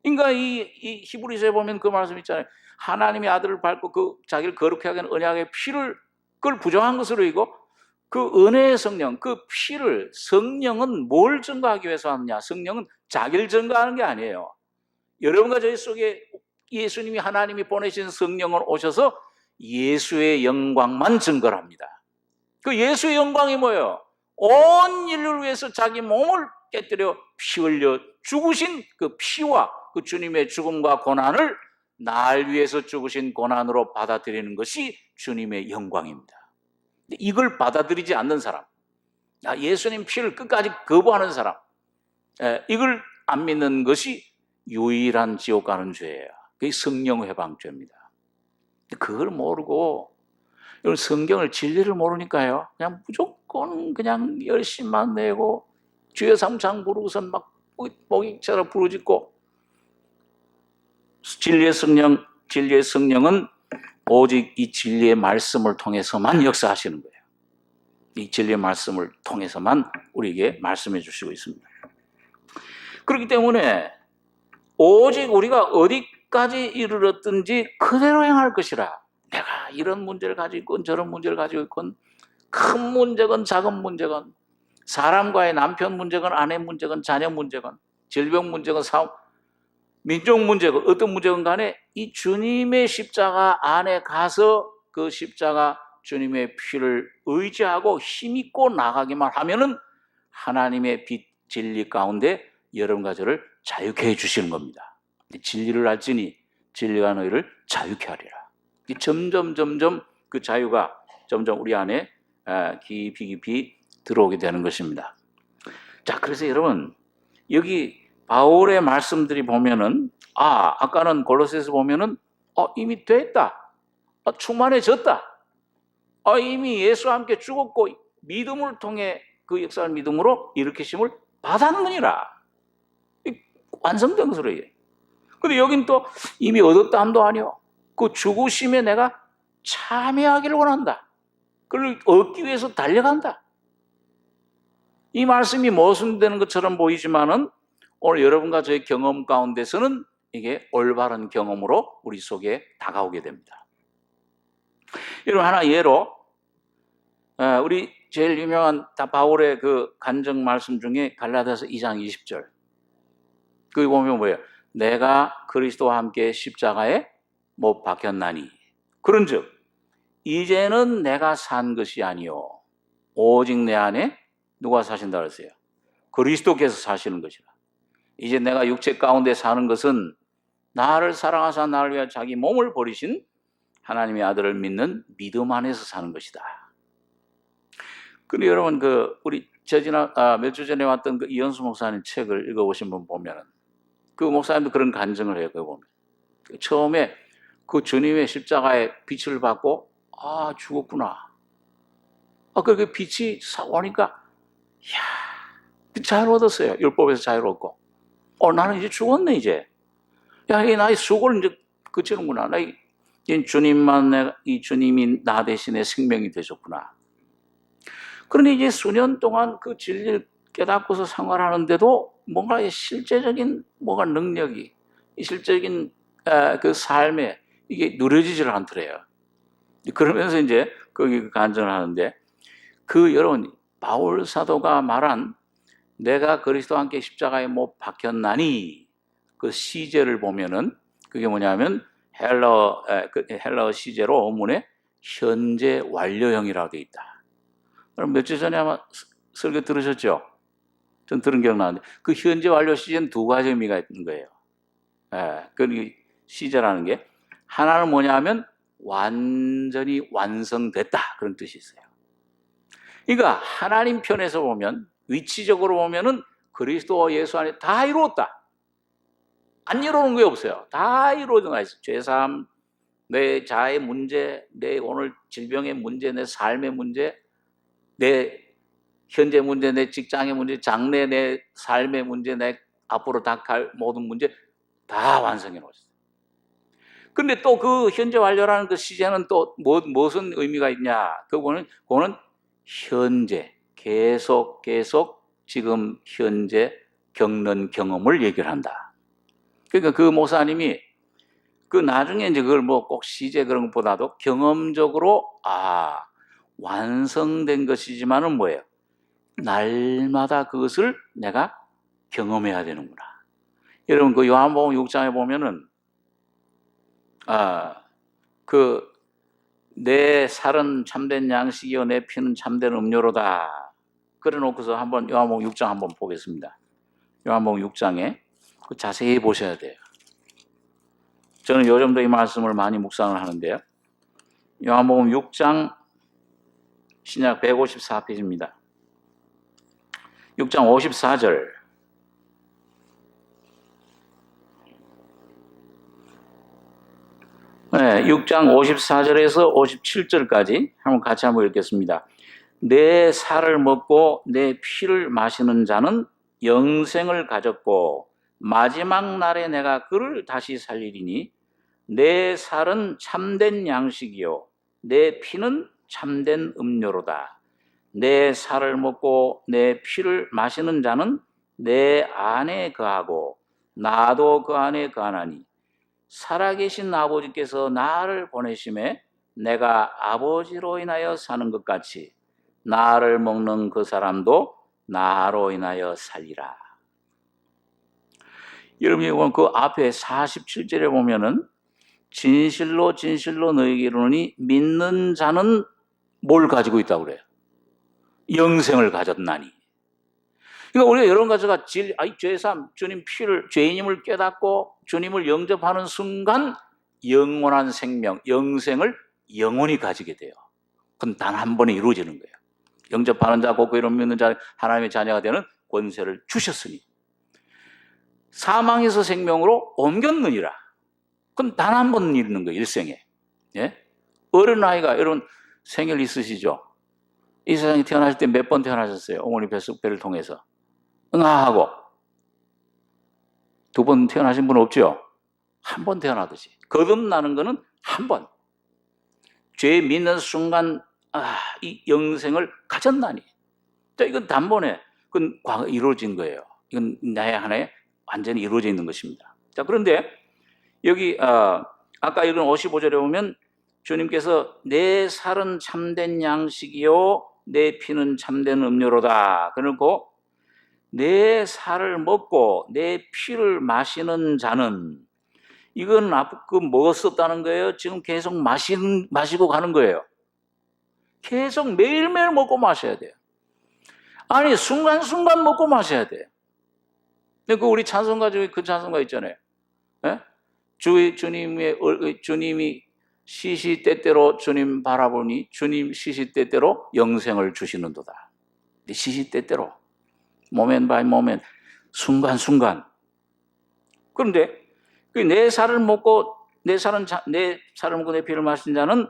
그러니까 이 히브리서에 보면 그 말씀 있잖아요. 하나님의 아들을 밟고 그 자기를 거룩하게 하는 언약의 피를 그걸 부정한 것으로 이고 그 은혜의 성령, 그 피를 성령은 뭘 증거하기 위해서 하느냐? 성령은 자기를 증거하는 게 아니에요. 여러분과 저희 속에 예수님이 하나님이 보내신 성령을 오셔서 예수의 영광만 증거를 합니다. 그 예수의 영광이 뭐예요? 온 인류를 위해서 자기 몸을 깨뜨려 피 흘려 죽으신 그 피와 그 주님의 죽음과 고난을 날 위해서 죽으신 고난으로 받아들이는 것이 주님의 영광입니다. 이걸 받아들이지 않는 사람, 예수님 피를 끝까지 거부하는 사람, 이걸 안 믿는 것이 유일한 지옥 가는 죄예요. 그게 성령 회방죄입니다. 그걸 모르고 성경을 진리를 모르니까요, 그냥 무조건 그냥 열심만 내고 주여 삼창 부르고선 막 목이처럼 부르짖고, 진리의 성령은 오직 이 진리의 말씀을 통해서만 역사하시는 거예요. 이 진리의 말씀을 통해서만 우리에게 말씀해 주시고 있습니다. 그렇기 때문에 오직 우리가 어디까지 이르렀든지 그대로 행할 것이라. 내가 이런 문제를 가지고 있건 저런 문제를 가지고 있건, 큰 문제건 작은 문제건, 사람과의 남편 문제건 아내 문제건 자녀 문제건 질병 문제건 사업 민족 문제건 어떤 문제건 간에 이 주님의 십자가 안에 가서 그 십자가 주님의 피를 의지하고 힘입고 나가기만 하면은 하나님의 빛 진리 가운데 여러분과 저를 자유케 해주시는 겁니다. 진리를 알지니 진리가 너희를 자유케 하리라. 점점 그 자유가 점점 우리 안에 깊이 들어오게 되는 것입니다. 자, 그래서 여러분 여기 바울의 말씀들이 보면은 아까는 골로새서 보면은 이미 됐다, 충만해졌다, 이미 예수와 함께 죽었고 믿음을 통해 그 역사를 믿음으로 일으키심을 받았느니라. 완성된 것으로 해요. 근데 여긴 또 이미 얻었다함도 아니요, 그 죽으심에 내가 참여하기를 원한다, 그걸 얻기 위해서 달려간다. 이 말씀이 모순되는 것처럼 보이지만은 오늘 여러분과 저의 경험 가운데서는 이게 올바른 경험으로 우리 속에 다가오게 됩니다. 여러분, 하나 예로 우리 제일 유명한 바울의 그 간증 말씀 중에 갈라디아서 2장 20절, 거기 보면 뭐예요? 내가 그리스도와 함께 십자가에 못 박혔나니 그런즉 이제는 내가 산 것이 아니요 오직 내 안에 누가 사신다 그랬어요? 그리스도께서 사시는 것이라. 이제 내가 육체 가운데 사는 것은 나를 사랑하사 나를 위하여 자기 몸을 버리신 하나님의 아들을 믿는 믿음 안에서 사는 것이다. 근데 여러분 우리 몇 주 전에 왔던 그 이현수 목사님 책을 읽어보신 분 보면은 그 목사님도 그런 간증을 해요. 그 보면 처음에 그 주님의 십자가의 빛을 받고 죽었구나. 그렇게 빛이 오니까 자유 얻었어요. 율법에서 자유를 얻고 나는 이제 죽었네. 이제 이 나의 수고를 이제 그치는구나. 이 주님이 나 대신에 생명이 되셨구나. 그런데 이제 수년 동안 그 진리를 깨닫고서 생활하는데도 뭔가 실제적인 뭔가 능력이, 실제적인 그 삶에 이게 누려지지를 않더래요. 그러면서 이제 거기 간증을 하는데 여러분 바울 사도가 말한 내가 그리스도와 함께 십자가에 못 박혔나니 그 시제를 보면은 그게 뭐냐면 헬러 시제로 어문에 현재 완료형이라고 되어 있다. 그럼 며칠 전에 아마 설교 들으셨죠? 전 들은 기억나는데 그 현재 완료 시제는 두 가지 의미가 있는 거예요. 그 시제라는 게 하나는 뭐냐면 완전히 완성됐다, 그런 뜻이 있어요. 그러니까 하나님 편에서 보면, 위치적으로 보면은 그리스도와 예수 안에 다 이루었다. 안 이루는 게 없어요. 다 이루어져 있어요. 죄사함, 내 자아의 문제, 내 오늘 질병의 문제, 내 삶의 문제, 내 현재 문제, 내 직장의 문제, 장래 내 삶의 문제, 내 앞으로 닥할 모든 문제 다 완성해 놓으셨어요. 근데 또 그 현재 완료라는 그 시제는 또 무슨 의미가 있냐? 그거는 현재, 계속 지금 현재 겪는 경험을 얘기를 한다. 그러니까 그 목사님이 그 나중에 이제 그걸 뭐 꼭 시제 그런 것보다도 경험적으로 완성된 것이지만은 뭐예요? 날마다 그것을 내가 경험해야 되는구나. 여러분 그 요한복음 6장에 보면은 그 내 살은 참된 양식이요 내 피는 참된 음료로다. 그래 놓고서 한번 요한복음 6장 한번 보겠습니다. 요한복음 6장에 자세히 보셔야 돼요. 저는 요즘도 이 말씀을 많이 묵상을 하는데요. 요한복음 6장 신약 154페이지입니다. 6장 54절. 네, 6장 54절에서 57절까지 같이 한번 읽겠습니다. 내 살을 먹고 내 피를 마시는 자는 영생을 가졌고 마지막 날에 내가 그를 다시 살리리니 내 살은 참된 양식이요 내 피는 참된 음료로다. 내 살을 먹고 내 피를 마시는 자는 내 안에 거하고 나도 그 안에 거하나니 살아계신 아버지께서 나를 보내심에 내가 아버지로 인하여 사는 것 같이 나를 먹는 그 사람도 나로 인하여 살리라. 여러분 그 앞에 47절에 보면은 진실로 진실로 너희에게 이르노니 믿는 자는 뭘 가지고 있다고 그래요? 영생을 가졌나니. 그러니까 우리가 이런 가지가 죄삼 주님 피를 죄인임을 깨닫고 주님을 영접하는 순간 영원한 생명, 영생을 영원히 가지게 돼요. 그건 단 한 번에 이루어지는 거예요. 영접하는 자, 곧 이름 믿는 자, 하나님의 자녀가 되는 권세를 주셨으니 사망에서 생명으로 옮겼느니라. 그건 단 한 번 이루는 거예요, 일생에. 예? 어린아이가 여러분 생일 있으시죠? 이 세상에 태어나실 때 몇 번 태어나셨어요? 어머니 뱃속배를 통해서. 응아하고. 두 번 태어나신 분 없죠? 한 번 태어나듯이. 거듭나는 거는 한 번. 죄 믿는 순간 이 영생을 가졌나니. 자, 이건 단번에 그건 과거 이루어진 거예요. 이건 나의 하나에 완전히 이루어져 있는 것입니다. 자, 그런데 여기 아까 읽은 55절에 보면 주님께서 내 살은 참된 양식이요 내 피는 참된 음료로다. 그리고 내 살을 먹고 내 피를 마시는 자는 이건 뭐가 썼다는 거예요? 지금 계속 마시고 가는 거예요. 계속 매일매일 먹고 마셔야 돼요. 아니 순간순간 먹고 마셔야 돼요. 근데 그 우리 찬송가 중에 그 찬송가 있잖아요. 예? 주님이 시시때때로 주님 바라보니 주님 시시때때로 영생을 주시는도다. 시시때때로 모멘 바이 모멘 순간순간. 그런데 내 살을 먹고 내 살을 먹고 내 피를 마신 자는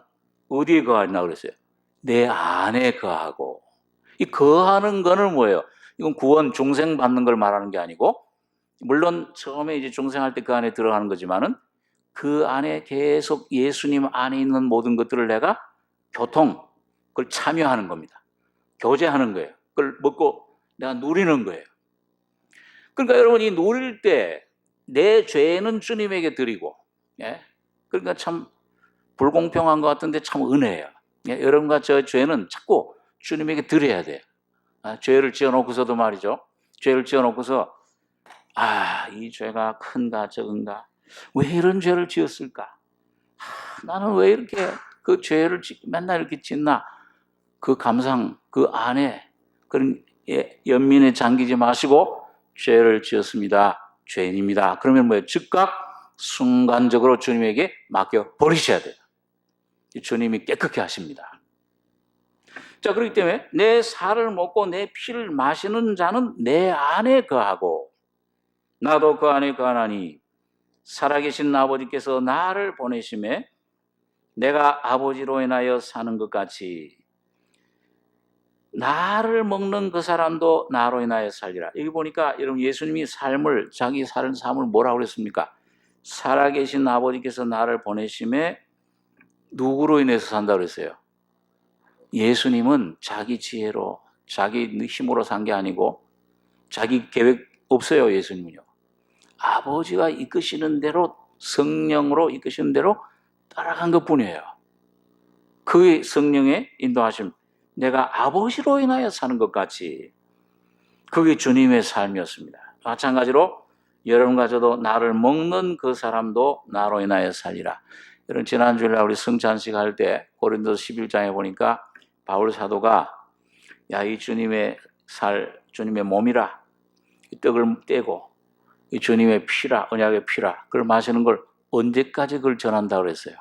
어디에 거하나 그랬어요? 내 안에 거하고. 이 거하는 거는 뭐예요? 이건 구원 중생 받는 걸 말하는 게 아니고 물론 처음에 이제 중생할 때 그 안에 들어가는 거지만은 그 안에 계속 예수님 안에 있는 모든 것들을 내가 그걸 참여하는 겁니다. 교제하는 거예요. 그걸 먹고 내가 누리는 거예요. 그러니까 여러분이 누릴 때 내 죄는 주님에게 드리고, 예? 그러니까 참 불공평한 것 같은데 참 은혜예요. 예? 여러분과 저 죄는 자꾸 주님에게 드려야 돼요. 죄를 지어놓고서도 말이죠. 죄를 지어놓고서 이 죄가 큰가 적은가? 왜 이런 죄를 지었을까? 나는 왜 이렇게 그 죄를 맨날 이렇게 짓나? 그 감상, 그 안에 그런 연민에 잠기지 마시고 죄를 지었습니다. 죄인입니다. 그러면 뭐예요? 즉각 순간적으로 주님에게 맡겨 버리셔야 돼요. 주님이 깨끗게 하십니다. 자, 그렇기 때문에 내 살을 먹고 내 피를 마시는 자는 내 안에 거하고 나도 그 안에 거하나니 살아계신 아버지께서 나를 보내심에 내가 아버지로 인하여 사는 것 같이 나를 먹는 그 사람도 나로 인하여 살리라. 여기 보니까 여러분 예수님이 자기 삶을 뭐라고 그랬습니까? 살아계신 아버지께서 나를 보내심에 누구로 인해서 산다고 그랬어요? 예수님은 자기 지혜로, 자기 힘으로 산 게 아니고 자기 계획 없어요. 예수님은요. 아버지가 이끄시는 대로, 성령으로 이끄시는 대로 따라간 것뿐이에요. 그 성령의 인도하심, 내가 아버지로 인하여 사는 것 같이, 그게 주님의 삶이었습니다. 마찬가지로 여러분과 저도 나를 먹는 그 사람도 나로 인하여 살리라. 여러분, 지난주에 우리 성찬식 할 때 고린도서 11장에 보니까 바울 사도가 야, 이 주님의 주님의 몸이라, 이 떡을 떼고 이 주님의 피라, 언약의 피라, 그걸 마시는 걸 언제까지 그걸 전한다고 그랬어요?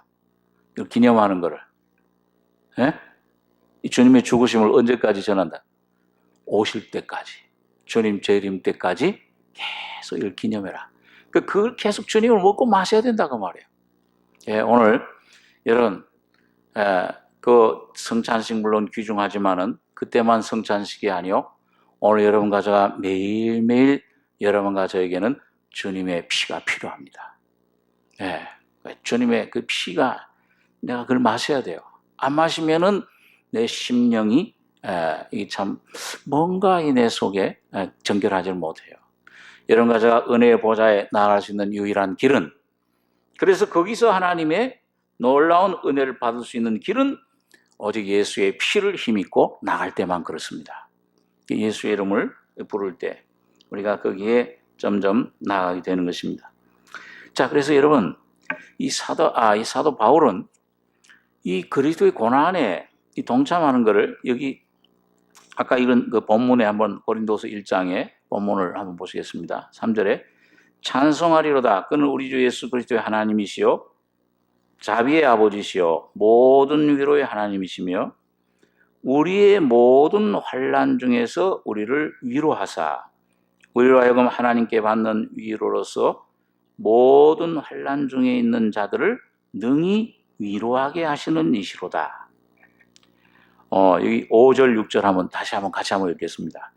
이걸 기념하는 거를. 예? 이 주님의 죽으심을 언제까지 전한다? 오실 때까지. 주님 재림 때까지 계속 이걸 기념해라. 그걸 계속 주님을 먹고 마셔야 된다고 말이에요. 예, 오늘 여러분, 그 성찬식 물론 귀중하지만은 그때만 성찬식이 아니요. 오늘 여러분과 제가 매일매일 여러분과 저에게는 주님의 피가 필요합니다. 예, 주님의 그 피가, 내가 그걸 마셔야 돼요. 안 마시면은 내 심령이 참 뭔가 내 속에 정결하지 못해요. 여러분과 제가 은혜의 보좌에 나아갈 수 있는 유일한 길은, 그래서 거기서 하나님의 놀라운 은혜를 받을 수 있는 길은 오직 예수의 피를 힘입고 나갈 때만 그렇습니다. 예수의 이름을 부를 때 우리가 거기에 점점 나아가게 되는 것입니다. 자, 그래서 여러분, 이 사도 바울은 이 그리스도의 고난에 이 동참하는 것을, 여기 아까 이런 그 본문에 한번 고린도서 1장에 본문을 한번 보시겠습니다. 3절에 찬송하리로다. 그는 우리 주 예수 그리스도의 하나님이시요 자비의 아버지시요 모든 위로의 하나님이시며 우리의 모든 환난 중에서 우리를 위로하사 우리로 하여금 하나님께 받는 위로로서 모든 환난 중에 있는 자들을 능히 위로하게 하시는 이시로다. 여기 5절 6절 한번 다시 한번 같이 한번 읽겠습니다.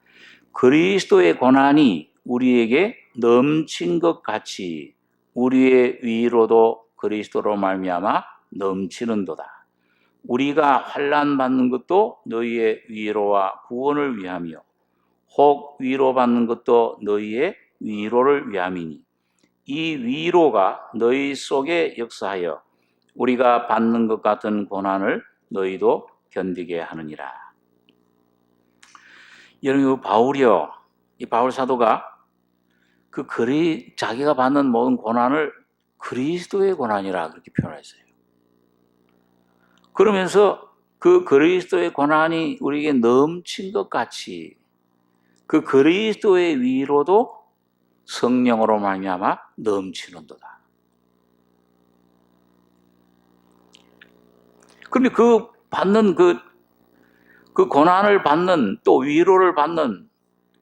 그리스도의 고난이 우리에게 넘친 것 같이 우리의 위로도 그리스도로 말미암아 넘치는도다. 우리가 환난 받는 것도 너희의 위로와 구원을 위하며 혹 위로받는 것도 너희의 위로를 위함이니 이 위로가 너희 속에 역사하여 우리가 받는 것 같은 고난을 너희도 견디게 하느니라. 여러분, 바울이요, 이 바울 사도가 자기가 받는 모든 고난을 그리스도의 고난이라 그렇게 표현했어요. 그러면서 그 그리스도의 고난이 우리에게 넘친 것 같이 그 그리스도의 위로도 성령으로 말미암아 넘치는도다. 그런데 그 고난을 받는, 또 위로를 받는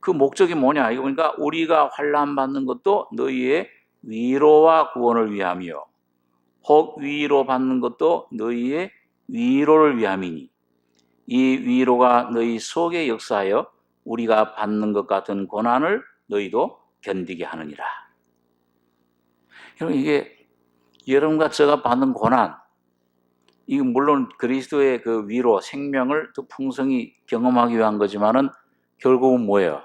그 목적이 뭐냐? 이거 보니까 우리가 환난 받는 것도 너희의 위로와 구원을 위하며 혹 위로 받는 것도 너희의 위로를 위함이니 이 위로가 너희 속에 역사하여 우리가 받는 것 같은 고난을 너희도 견디게 하느니라. 여러분, 이게 여러분과 제가 받는 고난, 이게 물론 그리스도의 그 위로, 생명을 더 풍성히 경험하기 위한 거지만은 결국은 뭐예요?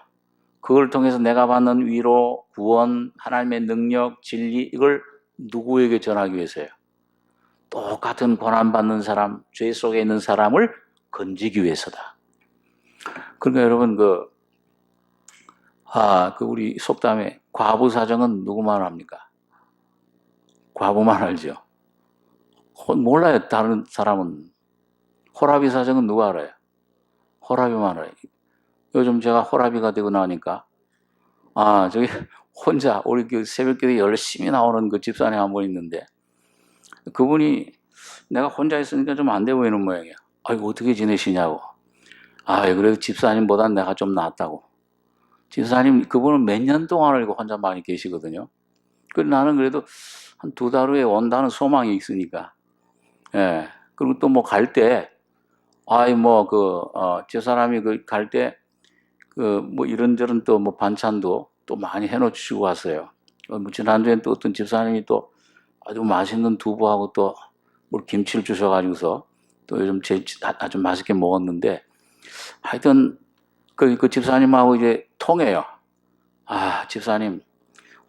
그걸 통해서 내가 받는 위로, 구원, 하나님의 능력, 진리, 이걸 누구에게 전하기 위해서요? 똑같은 고난받는 사람, 죄 속에 있는 사람을 건지기 위해서다. 그러니까 여러분, 우리 속담에 과부 사정은 누구만 합니까? 과부만 알죠. 몰라요. 다른 사람은. 호라비 사정은 누가 알아요? 호라비만 알아요. 요즘 제가 호라비가 되고 나니까 저기 혼자 우리 새벽기도에 열심히 나오는 그 집사님 한 분 있는데 그분이 내가 혼자 있으니까 좀 안 돼 보이는 모양이야. 이거 어떻게 지내시냐고. 그래도 집사님보단 내가 좀 낫다고. 집사님, 그분은 몇 년 동안을 이거 혼자 많이 계시거든요. 나는 그래도 한 2달 후에 온다는 소망이 있으니까. 예. 그리고 또 뭐 갈 때, 저 사람이 갈 때, 뭐 이런저런 또 뭐 반찬도 또 많이 해놓으시고 왔어요. 지난주엔 또 어떤 집사님이 또 아주 맛있는 두부하고 또 뭐 김치를 주셔가지고서 또 요즘 아주 맛있게 먹었는데, 하여튼 그 집사님하고 이제 통해요. 아, 집사님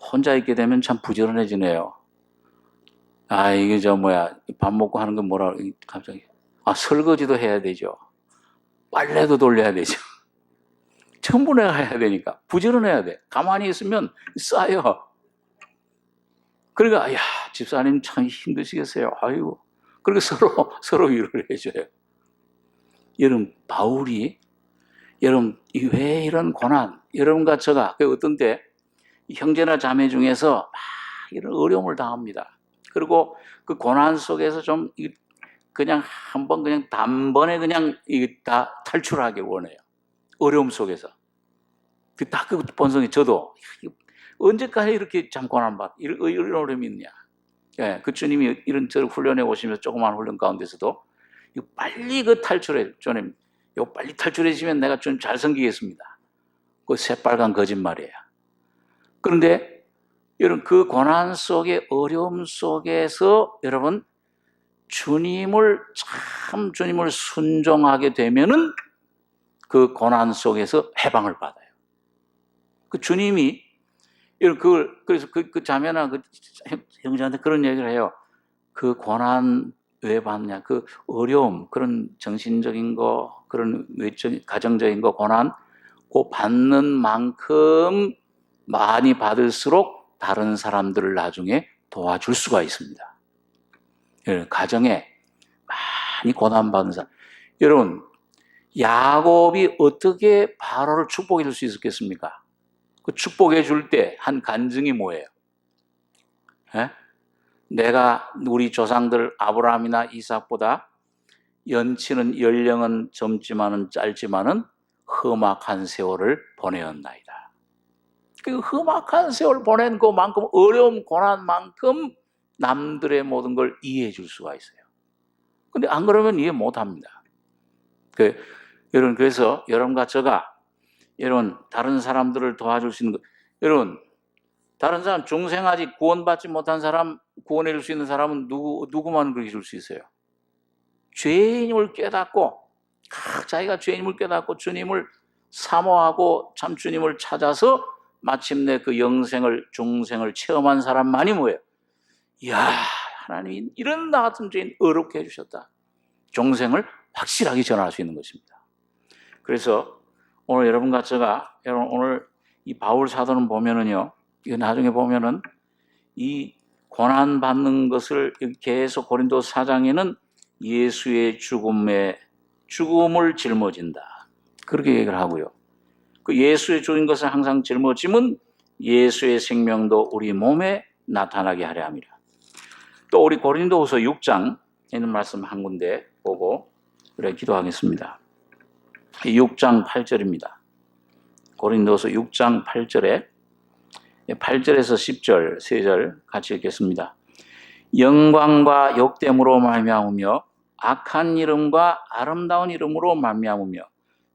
혼자 있게 되면 참 부지런해지네요. 아, 이게 밥 먹고 하는 건 뭐라 갑자기, 설거지도 해야 되죠. 빨래도 돌려야 되죠. 전부 내가 해야 되니까 부지런해야 돼. 가만히 있으면 쌓여. 그러니까 집사님 참 힘드시겠어요. 아이고. 그렇게 서로 위로를 해줘요. 여러분, 바울이 여러분 왜 이런 고난, 여러분과 저가 어떤 때 형제나 자매 중에서 막 이런 어려움을 당합니다. 그리고 그 고난 속에서 좀 그냥 한번 그냥 단번에 그냥 다 탈출하길 원해요. 어려움 속에서. 그 본성이 저도 언제까지 이렇게 참 고난받 이런 어려움이 있냐. 예, 그 주님이 이런 저를 훈련해 오시면서 조그만 훈련 가운데서도 빨리 탈출해, 주님, 빨리 탈출해주시면 내가 좀 잘 섬기겠습니다. 그 새빨간 거짓말이에요. 그런데 여러분 그 고난 속에 어려움 속에서 여러분 주님을 순종하게 되면은 그 고난 속에서 해방을 받아요. 그 주님이 그래서 그 자매나 그 형제한테 그런 얘기를 해요. 그 고난 왜 받냐? 그 어려움, 그런 정신적인 거, 그런 외적인, 가정적인 거, 고난, 그 받는 만큼 많이 받을수록 다른 사람들을 나중에 도와줄 수가 있습니다. 가정에 많이 고난받은 사람. 여러분, 야곱이 어떻게 바로를 축복해 줄 수 있었겠습니까? 그 축복해 줄 때 한 간증이 뭐예요? 예? 내가 우리 조상들 아브라함이나 이삭보다 연령은 젊지만은 짧지만은 험악한 세월을 보내었나이다. 그 험악한 세월 보낸 그만큼 어려움 고난만큼 남들의 모든 걸 이해해 줄 수가 있어요. 근데 안 그러면 이해 못 합니다. 여러분, 그래서 여러분과 저가 여러분 다른 사람들을 도와줄 수 있는 거, 여러분 다른 사람 중생 아직 구원받지 못한 사람 구원해 줄 수 있는 사람은 누구만 그렇게 줄 수 있어요? 죄인임을 깨닫고 자기가 죄인임을 깨닫고 주님을 사모하고 참 주님을 찾아서 마침내 그 중생을 체험한 사람만이 뭐예요? 이야, 하나님이 이런 나 같은 죄인 어렵게 해주셨다. 중생을 확실하게 전할 수 있는 것입니다. 그래서 오늘 여러분과 제가 오늘 이 바울 사도는 보면은요, 이거 나중에 보면은 이 고난 받는 것을 계속 고린도 4장에는 예수의 죽음을 짊어진다. 그렇게 얘기를 하고요. 그 예수의 죽은 것을 항상 짊어짐은 예수의 생명도 우리 몸에 나타나게 하려 함이라. 또 우리 고린도후서 6장 있는 말씀 한 군데 보고 그래 기도하겠습니다. 6장 8절입니다. 고린도서 6장 8절에 8절에서 10절, 3절 같이 읽겠습니다. 영광과 욕됨으로 말미암으며 악한 이름과 아름다운 이름으로 말미암으며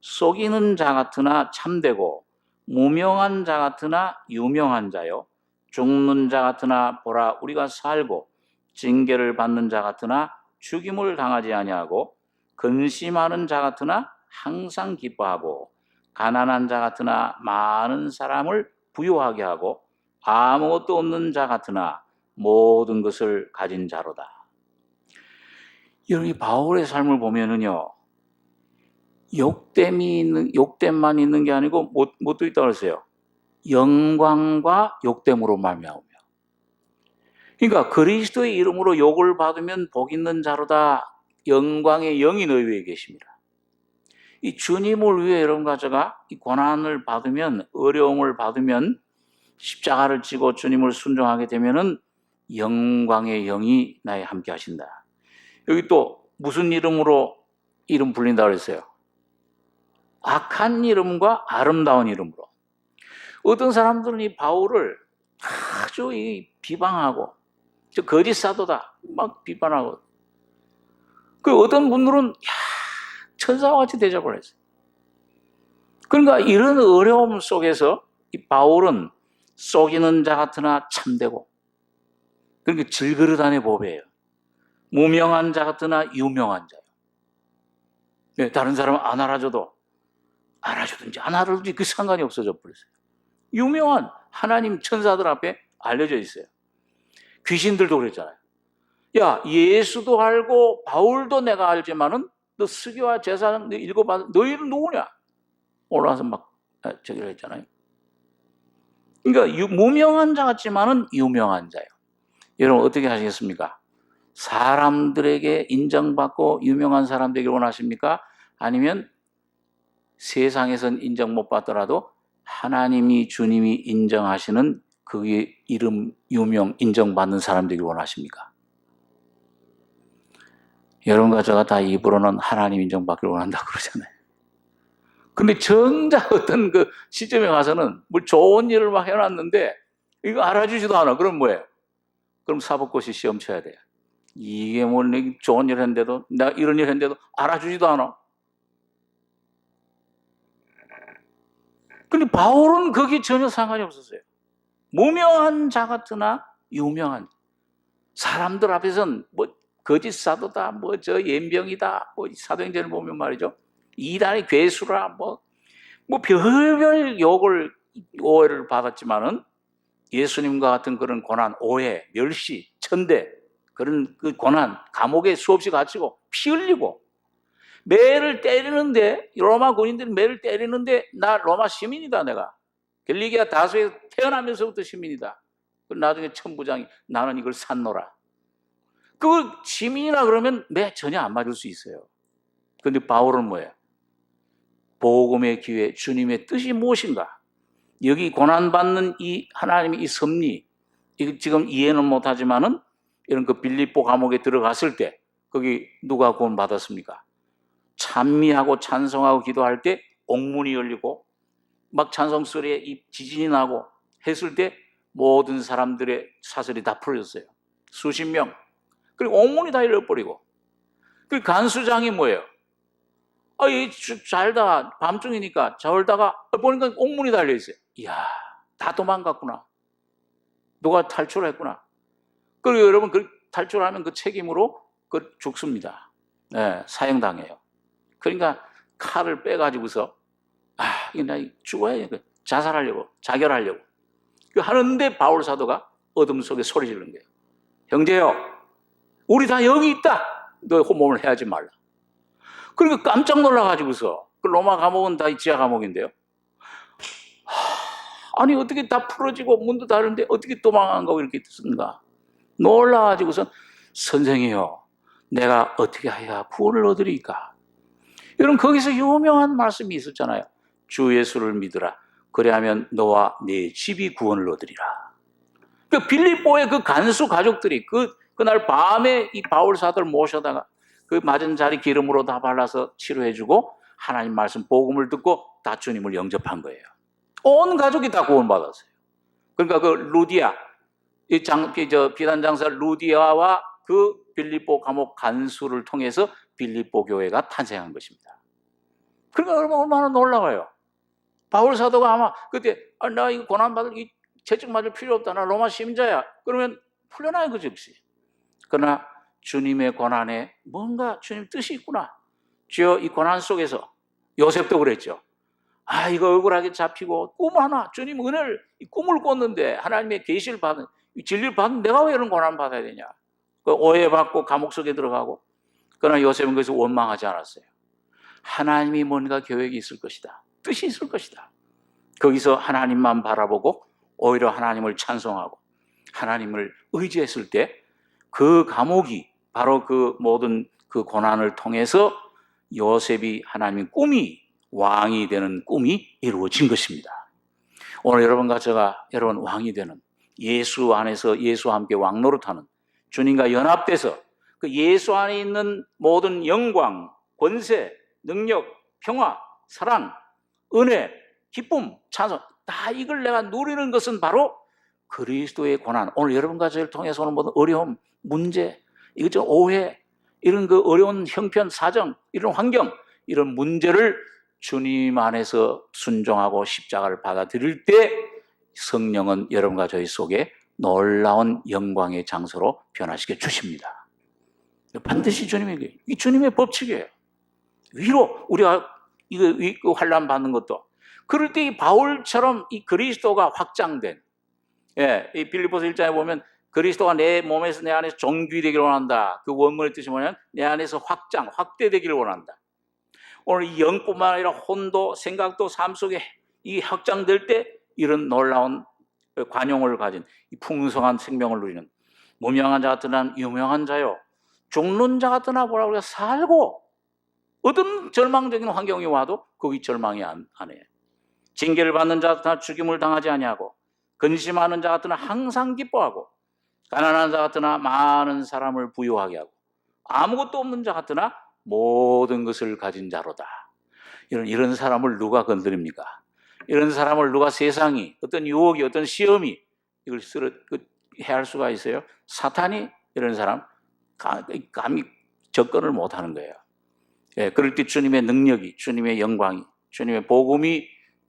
속이는 자 같으나 참되고 무명한 자 같으나 유명한 자요 죽는 자 같으나 보라 우리가 살고 징계를 받는 자 같으나 죽임을 당하지 아니하고 근심하는 자 같으나 항상 기뻐하고 가난한 자 같으나 많은 사람을 부유하게 하고 아무것도 없는 자 같으나 모든 것을 가진 자로다. 여러분 바울의 삶을 보면은요, 욕됨만 있는 게 아니고 뭣도 있다고 그랬어요. 영광과 욕됨으로 말미암으며. 그러니까 그리스도의 이름으로 욕을 받으면 복 있는 자로다. 영광의 영이 너희 위에 계십니다. 이 주님을 위해 여러분과 제가 이 고난을 받으면, 어려움을 받으면, 십자가를 지고 주님을 순종하게 되면은 영광의 영이 나에 함께 하신다. 여기 또 무슨 이름으로 이름 불린다고 그랬어요? 악한 이름과 아름다운 이름으로. 어떤 사람들은 이 바울을 아주 비방하고 저 거짓 사도다 막 비판하고, 그 어떤 분들은 천사와 같이 대접을 했어요. 그러니까 이런 어려움 속에서 이 바울은 속이는 자 같으나 참되고, 그러니까 질그릇 안의 법이에요. 무명한 자 같으나 유명한 자예요. 네, 다른 사람은 안 알아줘도 알아주든지 안 알아주든지 그 상관이 없어져 버렸어요. 유명한 하나님 천사들 앞에 알려져 있어요. 귀신들도 그랬잖아요. 야, 예수도 알고 바울도 내가 알지만은 너 스교와 제사장 너 읽어봐. 너희는 누구냐? 올라와서 막 저기를 했잖아요. 그러니까 무명한 자 같지만은 유명한 자예요. 여러분 어떻게 하시겠습니까? 사람들에게 인정받고 유명한 사람 되기를 원하십니까? 아니면 세상에선 인정 못 받더라도 하나님이 주님이 인정하시는 그의 이름 유명 인정받는 사람 되기를 원하십니까? 여러분과 제가 다 입으로는 하나님 인정받기를 원한다 그러잖아요. 근데 정작 어떤 그 시점에 가서는 뭐 좋은 일을 막 해놨는데 이거 알아주지도 않아. 그럼 뭐예요? 그럼 사법고시 시험 쳐야 돼요. 이게 뭐 좋은 일 했는데도, 내가 이런 일 했는데도 알아주지도 않아. 근데 바울은 거기 전혀 상관이 없었어요. 무명한 자 같으나 유명한, 사람들 앞에서는 뭐 거짓 사도다, 뭐 저 연병이다, 뭐 사도행전을 보면 말이죠, 이단의 괴수라, 뭐 별별 욕을, 오해를 받았지만은 예수님과 같은 그런 고난, 오해, 멸시, 천대, 그런 그 고난, 감옥에 수없이 갇히고 피 흘리고 매를 때리는데, 로마 군인들이 매를 때리는데 나 로마 시민이다, 내가 갤리기아 다소에 태어나면서부터 시민이다. 나중에 천부장이 나는 이걸 샀노라. 그 시민이라 그러면 매 전혀 안 맞을 수 있어요. 그런데 바울은 뭐예요? 복음의 기회, 주님의 뜻이 무엇인가? 여기 고난받는 이 하나님의 이 섭리, 이거 지금 이해는 못하지만은 이런 그 빌립보 감옥에 들어갔을 때 거기 누가 구원 받았습니까? 찬미하고 찬송하고 기도할 때 옥문이 열리고 막 찬송 소리에 이 지진이 나고 했을 때 모든 사람들의 사슬이 다 풀어졌어요. 수십 명. 그리고 옥문이 다 열려버리고. 그 간수장이 뭐예요? 잘다가 밤중이니까 자울다가 보니까 옥문이 달려있어요. 이야, 다 도망갔구나. 누가 탈출했구나. 그리고 여러분 그 탈출하면 그 책임으로 그 죽습니다. 네, 사형당해요. 그러니까 칼을 빼가지고서 이거 나 죽어야 돼. 자살하려고, 자결하려고. 하는데 바울 사도가 어둠 속에 소리 지르는 거예요. 형제요, 우리 다 여기 있다. 너 호몸을 해하지 말라. 그러니까 깜짝 놀라가지고서, 그 로마 감옥은 다 지하 감옥인데요. 아니 어떻게 다 풀어지고 문도 닫는데 어떻게 도망간 거고 이렇게 쓰는가. 놀라가지고서 선생이요, 내가 어떻게 해야 구원을 얻으리까? 여러분 거기서 유명한 말씀이 있었잖아요. 주 예수를 믿으라. 그래야면 너와 네 집이 구원을 얻으리라. 그 빌립보의 그 간수 가족들이 그날 밤에 이 바울 사도를 모셔다가 그 맞은 자리 기름으로 다 발라서 치료해주고 하나님 말씀 복음을 듣고 다 주님을 영접한 거예요. 온 가족이 다 구원받았어요. 그러니까 그 루디아, 비단장사 루디아와 그 빌립보 감옥 간수를 통해서 빌립보 교회가 탄생한 것입니다. 그러니까 얼마나 놀라워요. 바울 사도가 아마 그때 나 이거 고난받을, 이 채찍 맞을 필요 없다, 나 로마 시민자야, 그러면 풀려나요, 그 즉시. 그러나 주님의 고난에 뭔가 주님 뜻이 있구나. 주여, 이 고난 속에서 요셉도 그랬죠. 이거 억울하게 잡히고 꿈 하나, 주님 은혜를, 꿈을 꿨는데 하나님의 계시를 받은, 진리를 받은 내가 왜 이런 고난 받아야 되냐. 오해받고 감옥 속에 들어가고. 그러나 요셉은 그래서 원망하지 않았어요. 하나님이 뭔가 계획이 있을 것이다, 뜻이 있을 것이다. 거기서 하나님만 바라보고 오히려 하나님을 찬송하고 하나님을 의지했을 때 그 감옥이 바로 그 모든 그 고난을 통해서 요셉이 하나님의 꿈이, 왕이 되는 꿈이 이루어진 것입니다. 오늘 여러분과 제가 여러분 왕이 되는, 예수 안에서 예수와 함께 왕노릇하는, 주님과 연합돼서 그 예수 안에 있는 모든 영광, 권세, 능력, 평화, 사랑, 은혜, 기쁨, 찬송, 다 이걸 내가 누리는 것은 바로 그리스도의 고난. 오늘 여러분과 저를 통해서 오는 모든 어려움, 문제, 이거 오해, 이런 그 어려운 형편, 사정, 이런 환경, 이런 문제를 주님 안에서 순종하고 십자가를 받아들일 때 성령은 여러분과 저희 속에 놀라운 영광의 장소로 변화시켜 주십니다. 반드시 주님에게, 이 주님의 법칙이에요. 위로 우리가 이거 환난 받는 것도, 그럴 때 이 바울처럼 이 그리스도가 확장된, 이 빌립보서 1장에 보면 그리스도가 내 몸에서 내 안에서 정귀되기를 원한다. 그 원문의 뜻이 뭐냐면 내 안에서 확대되기를 원한다. 오늘 이 영뿐만 아니라 혼도, 생각도, 삶 속에 이 확장될 때 이런 놀라운 관용을 가진 이 풍성한 생명을 누리는, 무명한 자 같으나 유명한 자요, 죽는 자 같으나 뭐라고 우리가 살고, 어떤 절망적인 환경이 와도 거기 절망이 안 해. 징계를 받는 자 같으나 죽임을 당하지 아니하고, 근심하는 자 같으나 항상 기뻐하고, 가난한 자 같으나 많은 사람을 부유하게 하고, 아무것도 없는 자 같으나 모든 것을 가진 자로다. 이런 사람을 누가 건드립니까? 이런 사람을 누가, 세상이, 어떤 유혹이, 어떤 시험이 이걸 해할 수가 있어요? 사탄이 이런 사람 감히 접근을 못하는 거예요. 그럴 때 주님의 능력이, 주님의 영광이, 주님의 복음이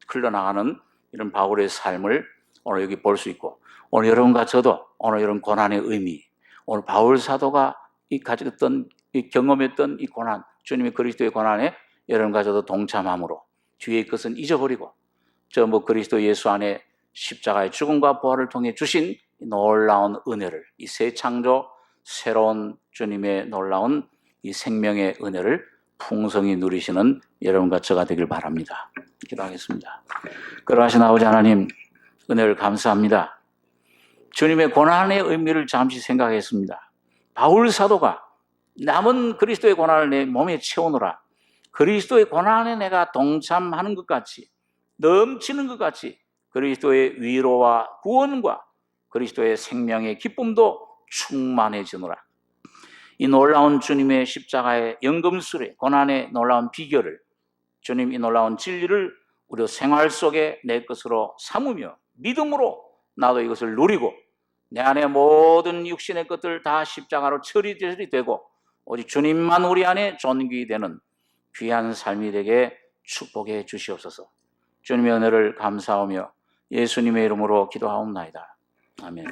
흘러나가는 이런 바울의 삶을 오늘 여기 볼 수 있고, 오늘 여러분과 저도 오늘 이런 고난의 의미, 오늘 바울 사도가 가졌던, 경험했던 이 고난, 주님의 그리스도의 고난에 여러분과 저도 동참함으로 뒤의 것은 잊어버리고, 그리스도 예수 안에 십자가의 죽음과 부활을 통해 주신 놀라운 은혜를, 이 새 창조, 새로운 주님의 놀라운 이 생명의 은혜를 풍성히 누리시는 여러분과 저가 되길 바랍니다. 기도하겠습니다. 그러하신 아버지 하나님, 은혜를 감사합니다. 주님의 고난의 의미를 잠시 생각했습니다. 바울 사도가 남은 그리스도의 고난을 내 몸에 채우느라 그리스도의 고난에 내가 동참하는 것 같이, 넘치는 것 같이 그리스도의 위로와 구원과 그리스도의 생명의 기쁨도 충만해지노라. 이 놀라운 주님의 십자가의 연금술의 고난의 놀라운 비결을, 주님 이 놀라운 진리를 우리 생활 속에 내 것으로 삼으며 믿음으로 나도 이것을 누리고, 내 안에 모든 육신의 것들 다 십자가로 처리되고 오직 주님만 우리 안에 존귀되는 귀한 삶이 되게 축복해 주시옵소서. 주님의 은혜를 감사하며 예수님의 이름으로 기도하옵나이다. 아멘.